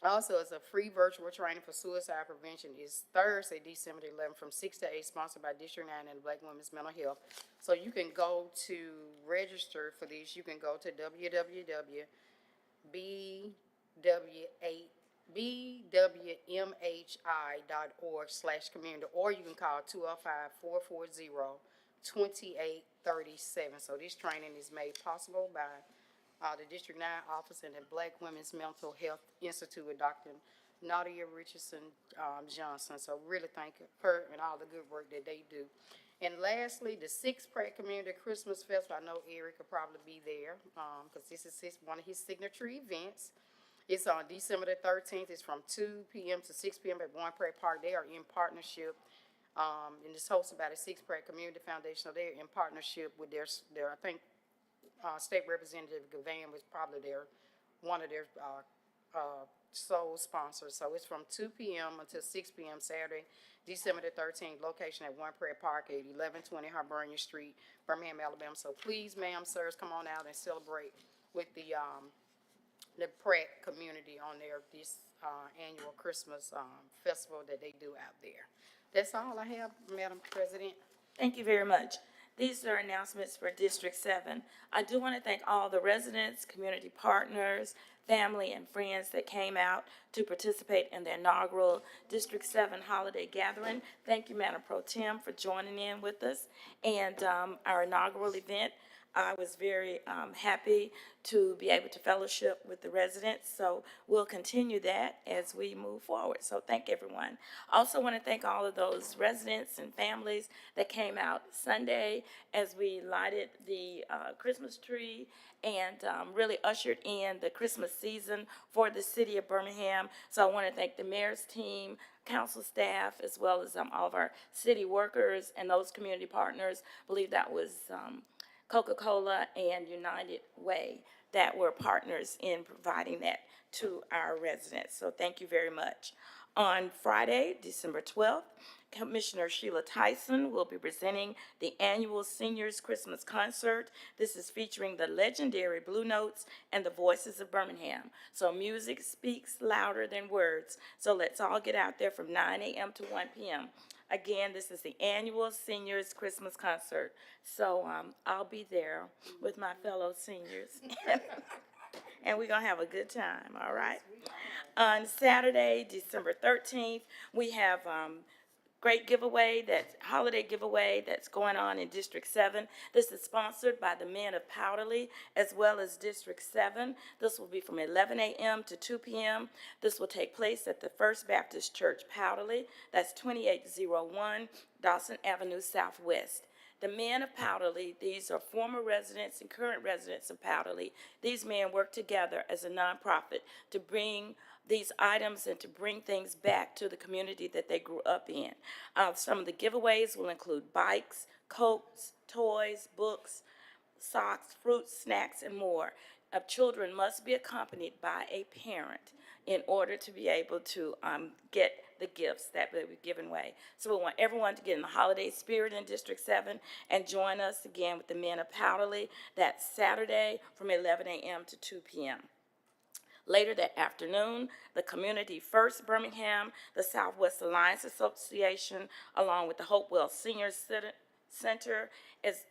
also, it's a free virtual training for suicide prevention. It's Thursday, December the 11th from 6 to 8, sponsored by District 9 and Black Women's Mental Health. So you can go to register for these. You can go to www.bw8 bwmhi.org/community, or you can call 205-440-2837. So this training is made possible by the District 9 Office and the Black Women's Mental Health Institute with Dr. Nadia Richardson Johnson. So really thank her and all the good work that they do. And lastly, the Six Pratt Community Christmas Festival. I know Eric will probably be there because this is one of his signature events. It's on December the 13th. It's from 2 p.m. to 6 p.m. at Warren Pratt Park. They are in partnership, and it's hosted by the Six Pratt Community Foundation. So they're in partnership with their I think, State Representative Gavan was probably one of their sole sponsors. So it's from 2 p.m. until 6 p.m. Saturday, December the 13th, location at Warren Pratt Park at 1120 Hibernia Street, Birmingham, Alabama. So please, ma'am, sirs, come on out and celebrate with the Pratt community on this annual Christmas festival that they do out there. That's all I have, Madam President. Thank you very much. These are announcements for District 7. I do want to thank all the residents, community partners, family, and friends that came out to participate in the inaugural District 7 holiday gathering. Thank you, Madam Pro Tem, for joining in with us. And our inaugural event, I was very happy to be able to fellowship with the residents, so we'll continue that as we move forward. So thank everyone. Also want to thank all of those residents and families that came out Sunday as we lighted the Christmas tree and really ushered in the Christmas season for the city of Birmingham. So I want to thank the mayor's team, council staff, as well as all of our city workers and those community partners. I believe that was Coca-Cola and United Way that were partners in providing that to our residents. So thank you very much. On Friday, December 12th, Commissioner Sheila Tyson will be presenting the annual Seniors Christmas Concert. This is featuring the legendary Blue Notes and the Voices of Birmingham. So music speaks louder than words. So let's all get out there from 9 a.m. to 1 p.m. Again, this is the annual Seniors Christmas Concert. So I'll be there with my fellow seniors. And we're going to have a good time, all right? On Saturday, December 13th, we have great giveaway, that holiday giveaway that's going on in District 7. This is sponsored by the men of Powderly as well as District 7. This will be from 11 a.m. to 2 p.m. This will take place at the First Baptist Church, Powderly. That's 2801 Dawson Avenue Southwest. The men of Powderly, these are former residents and current residents of Powderly. These men work together as a nonprofit to bring these items and to bring things back to the community that they grew up in. Some of the giveaways will include bikes, coats, toys, books, socks, fruits, snacks, and more. Children must be accompanied by a parent in order to be able to get the gifts that will be given away. So we want everyone to get in the holiday spirit in District 7 and join us again with the men of Powderly. That's Saturday from 11 a.m. to 2 p.m. Later that afternoon, the Community First Birmingham, the Southwest Alliance Association, along with the Hopewell Senior Center,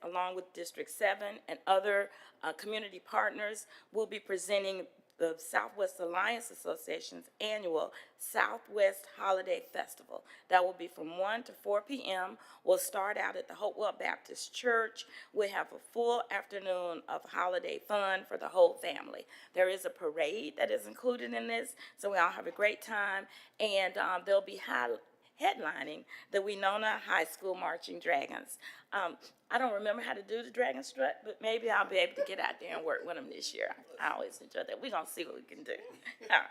along with District 7 and other community partners, will be presenting the Southwest Alliance Association's annual Southwest Holiday Festival. That will be from 1 to 4 p.m. We'll start out at the Hopewell Baptist Church. We have a full afternoon of holiday fun for the whole family. There is a parade that is included in this, so we all have a great time, and there'll be headlining the Winona High School Marching Dragons. I don't remember how to do the Dragon Strut, but maybe I'll be able to get out there and work with them this year. I always enjoy that. We're going to see what we can do. All right.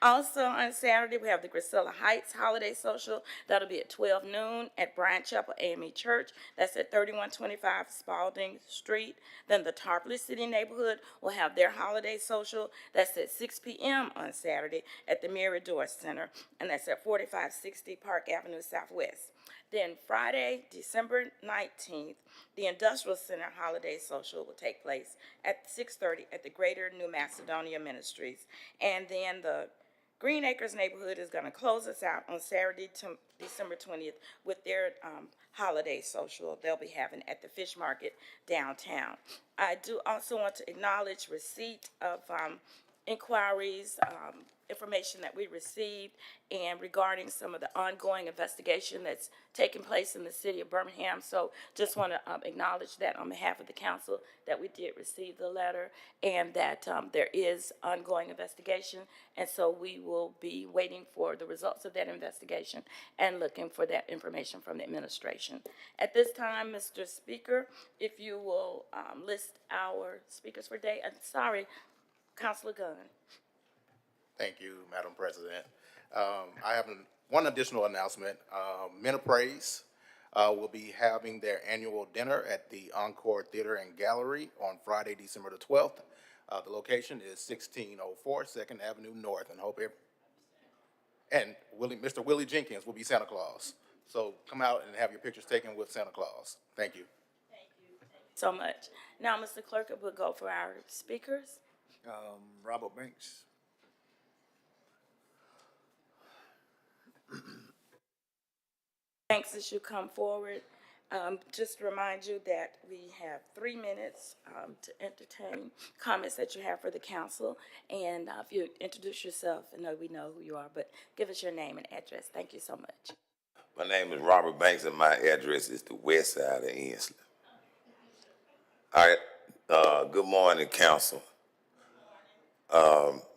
Also on Saturday, we have the Grisella Heights Holiday Social. That'll be at 12 noon at Bryan Chapel AME Church. That's at 3125 Spalding Street. Then the Tarpley City neighborhood will have their holiday social. That's at 6 p.m. on Saturday at the Mirador Center, and that's at 4560 Park Avenue Southwest. Then Friday, December 19th, the Industrial Center Holiday Social will take place at 6:30 at the Greater New Macedonia Ministries. And then the Green Acres neighborhood is going to close us out on Saturday, December 20th, with their holiday social they'll be having at the Fish Market downtown. I do also want to acknowledge receipt of inquiries information that we received and regarding some of the ongoing investigation that's taking place in the city of Birmingham. So just want to acknowledge that on behalf of the council, that we did receive the letter and that there is ongoing investigation. And so we will be waiting for the results of that investigation and looking for that information from the administration. At this time, Mr. Speaker, if you will list our speakers for today. I'm sorry, Councilor Gunn. Thank you, Madam President. I have one additional announcement. Men of Praise will be having their annual dinner at the Encore Theater and Gallery on Friday, December the 12th. The location is 1604 2nd Avenue North, and Mr. Willie Jenkins will be Santa Claus. So come out and have your pictures taken with Santa Claus. Thank you. So much. Now, Mr. Clerk, we'll go for our speakers. Robert Banks. Thanks as you come forward. Just to remind you that we have 3 minutes to entertain comments that you have for the council. And if you introduce yourself, I know we know who you are, but give us your name and address. Thank you so much. My name is Robert Banks, and my address is the west side of Ensley. All right. Good morning, council.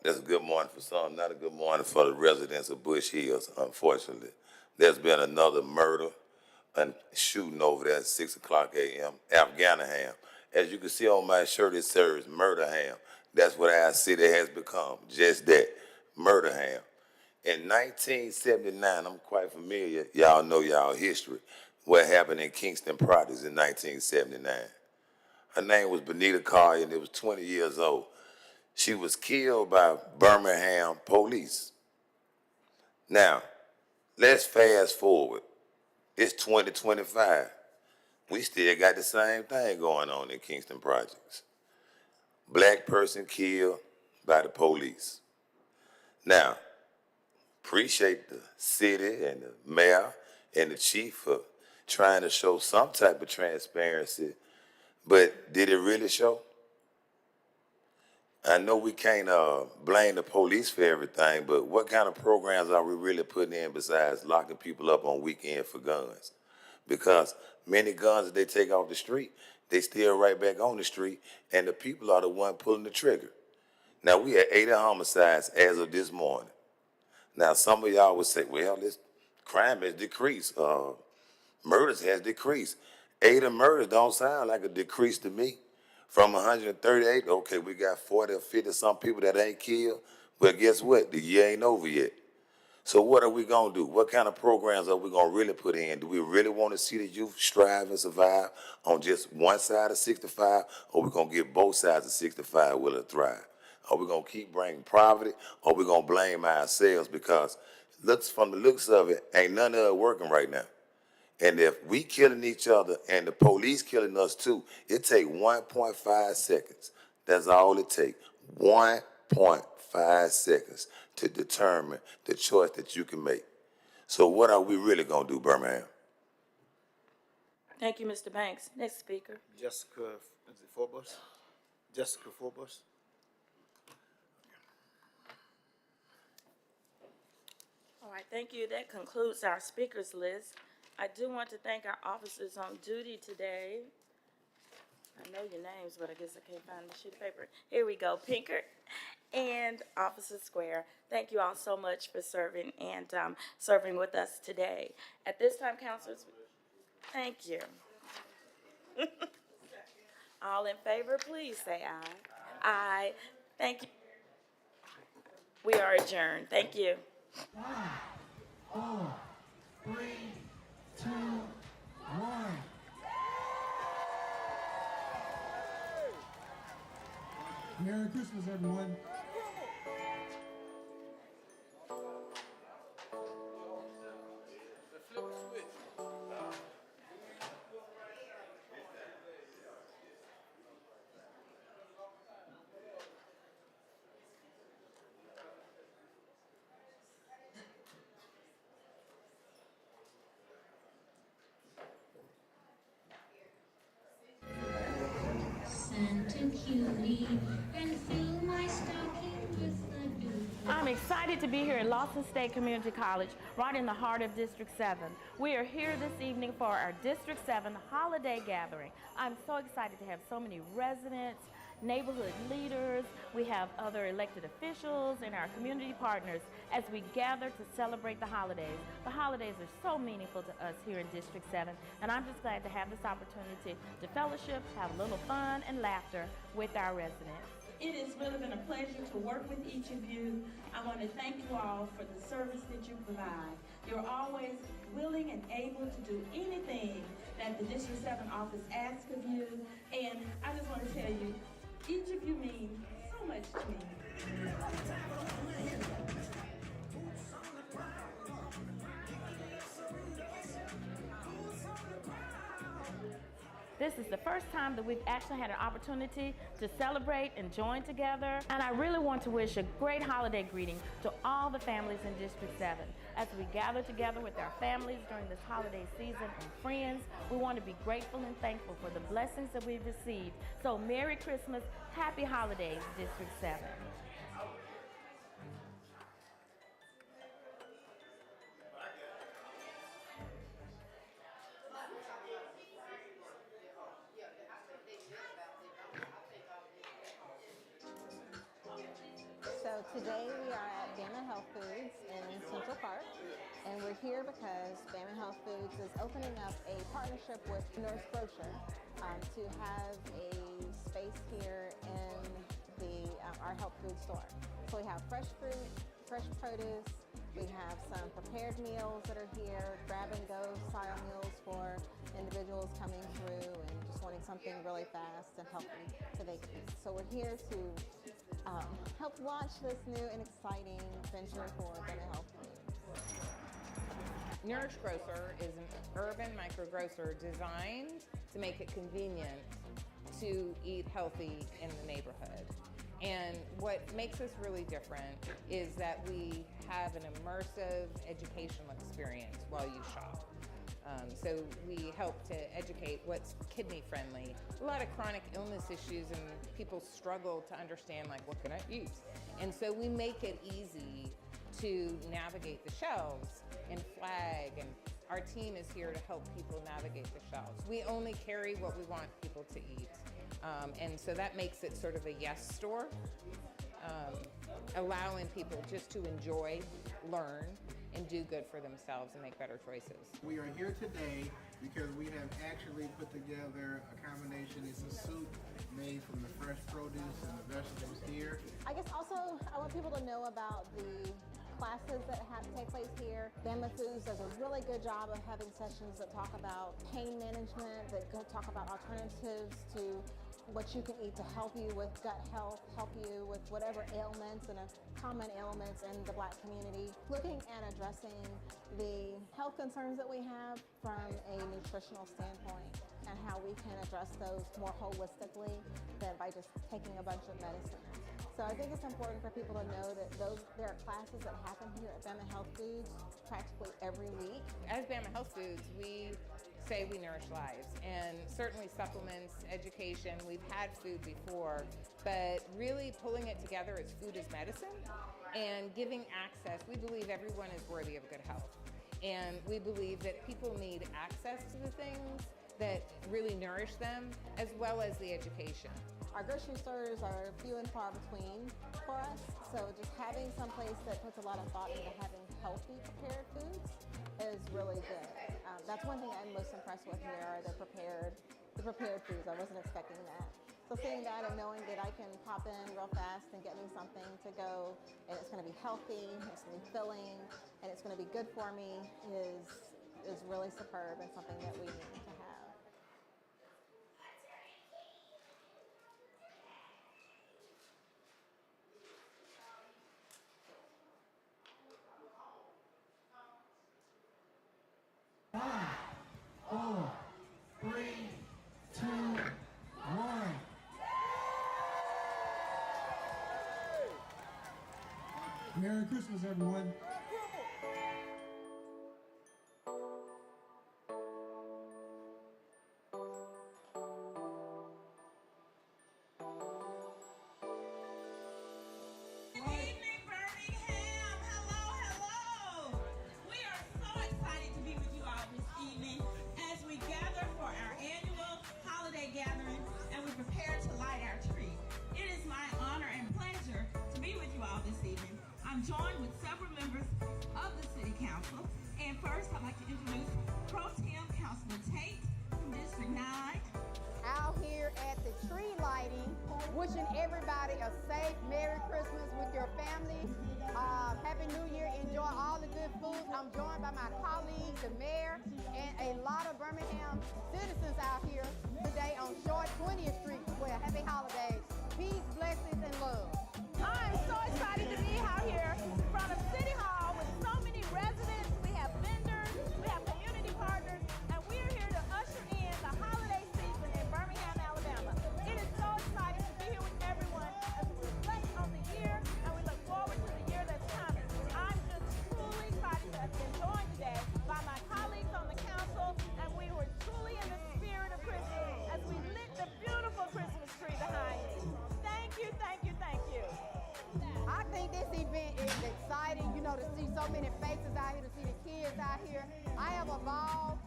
That's a good morning for some, not a good morning for the residents of Bush Hills, unfortunately. There's been another murder and shooting over there at 6 o'clock a.m., Afghanistan. As you can see on my shirt, it says Murder Ham. That's what our city has become, just that, Murder Ham. In 1979, I'm quite familiar, y'all know y'all history, what happened in Kingston Projects in 1979. Her name was Benita Collier, and it was 20 years old. She was killed by Birmingham police. Now, let's fast forward. It's 2025. We still got the same thing going on in Kingston Projects. Black person killed by the police. Now, appreciate the city and the mayor and the chief for trying to show some type of transparency, but did it really show? I know we can't blame the police for everything, but what kind of programs are we really putting in besides locking people up on weekend for guns? Because many guns that they take off the street, they still right back on the street, and the people are the one pulling the trigger. Now, we had 80 homicides as of this morning. Now, some of y'all would say, well, this crime has decreased. Murders has decreased. 80 murders don't sound like a decrease to me. From 138, okay, we got 40 or 50 some people that ain't killed, but guess what? The year ain't over yet. So what are we gonna do? What kind of programs are we gonna really put in? Do we really wanna see the youth strive and survive on just one side of 65, or we gonna get both sides of 65 will it thrive? Are we gonna keep bringing poverty, or we gonna blame ourselves? Because from the looks of it, ain't none of it working right now. And if we killing each other and the police killing us too, it take 1.5 seconds. That's all it take. 1.5 seconds to determine the choice that you can make. So what are we really gonna do, Birmingham? Thank you, Mr. Banks. Next speaker. Jessica, is it Forbus? Jessica Forbus. All right, thank you. That concludes our speakers list. I do want to thank our officers on duty today. I know your names, but I guess I can't find the sheet of paper. Here we go, Pinkert and Officer Square. Thank you all so much for serving and serving with us today. At this time, councilors, thank you. All in favor, please say aye. Aye. Thank you. We are adjourned. Thank you. 5, 4, 3, 2, 1. Merry Christmas, everyone. Santa cutie, and fill my stocking with the dew. I'm excited to be here at Lawson State Community College, right in the heart of District 7. We are here this evening for our District 7 holiday gathering. I'm so excited to have so many residents, neighborhood leaders, we have other elected officials and our community partners as we gather to celebrate the holidays. The holidays are so meaningful to us here in District 7, and I'm just glad to have this opportunity to fellowship, have a little fun and laughter with our residents. It has really been a pleasure to work with each of you. I want to thank you all for the service that you provide. You're always willing and able to do anything that the District 7 office asks of you. And I just want to tell you, each of you mean so much to me. This is the first time that we've actually had an opportunity to celebrate and join together. And I really want to wish a great holiday greeting to all the families in District 7. As we gather together with our families during this holiday season and friends, we want to be grateful and thankful for the blessings that we've received. So Merry Christmas, Happy Holidays, District 7. So today we are at Birmingham Health Foods in Central Park, and we're here because Birmingham Health Foods is opening up a partnership with Nurse Grocer to have a space here in our health food store. So we have fresh fruit, fresh produce, we have some prepared meals that are here, grab-and-go style meals for individuals coming through and just wanting something really fast and healthy so they can eat. So we're here to help launch this new and exciting venture for Birmingham Health Foods. Nourish Grocer is an urban micro-grocer designed to make it convenient to eat healthy in the neighborhood. And what makes us really different is that we have an immersive educational experience while you shop. So we help to educate what's kidney friendly. A lot of chronic illness issues and people struggle to understand, like, what can I eat? And so we make it easy to navigate the shelves and flag, and our team is here to help people navigate the shelves. We only carry what we want people to eat. And so that makes it sort of a yes store, allowing people just to enjoy, learn, and do good for themselves and make better choices. We are here today because we have actually put together a combination. It's a soup made from the fresh produce and the vegetables here. I guess also I want people to know about the classes that take place here. Bama Foods does a really good job of having sessions that talk about pain management, that talk about alternatives to what you can eat to help you with gut health, help you with whatever ailments and common ailments in the Black community. Looking at addressing the health concerns that we have from a nutritional standpoint and how we can address those more holistically than by just taking a bunch of medicine. So I think it's important for people to know that there are classes that happen here at Bama Health Foods practically every week. As Bama Health Foods, we say we nourish lives, and certainly supplements, education, we've had food before, but really pulling it together as food as medicine and giving access. We believe everyone is worthy of good health, and we believe that people need access to the things that really nourish them, as well as the education. Our grocery stores are few and far between for us, so just having some place that puts a lot of thought into having healthy prepared foods is really good. That's one thing I'm most impressed with here are the prepared foods. I wasn't expecting that. So seeing that and knowing that I can pop in real fast and get me something to go, and it's going to be healthy, it's going to be filling, and it's going to be good for me is really superb and something that we need to have. Five, 4, 3, 2, 1. Merry Christmas, everyone. Good evening, Birmingham. Wishing everybody a safe Merry Christmas with your family. Happy New Year. Enjoy all the good foods. I'm joined by my colleagues, the mayor, and a lot of Birmingham citizens out here today on Short 20th Street. Well, happy holidays. Peace, blessings, and love. I'm so excited to be out here in front of City Hall with so many residents. We have vendors, we have community partners, and we're here to usher in the holiday season in Birmingham, Alabama. It is so exciting to be here with everyone as we reflect on the year and we look forward to the year that's coming. I'm just truly excited to have been joined today by my colleagues on the council, and we were truly in the spirit of Christmas as we lit the beautiful Christmas tree behind me. Thank you, thank you, thank you. I think this event is exciting, to see so many faces out here, to see the kids out here. I have a ball,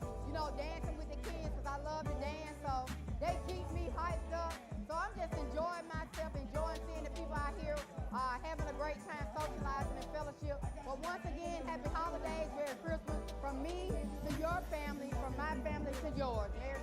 dancing with the kids because I love to dance, so they keep me hyped up. So I'm just enjoying myself, enjoying seeing the people out here having a great time socializing and fellowship. But once again, happy holidays, Merry Christmas from me to your family, from my family to yours. Merry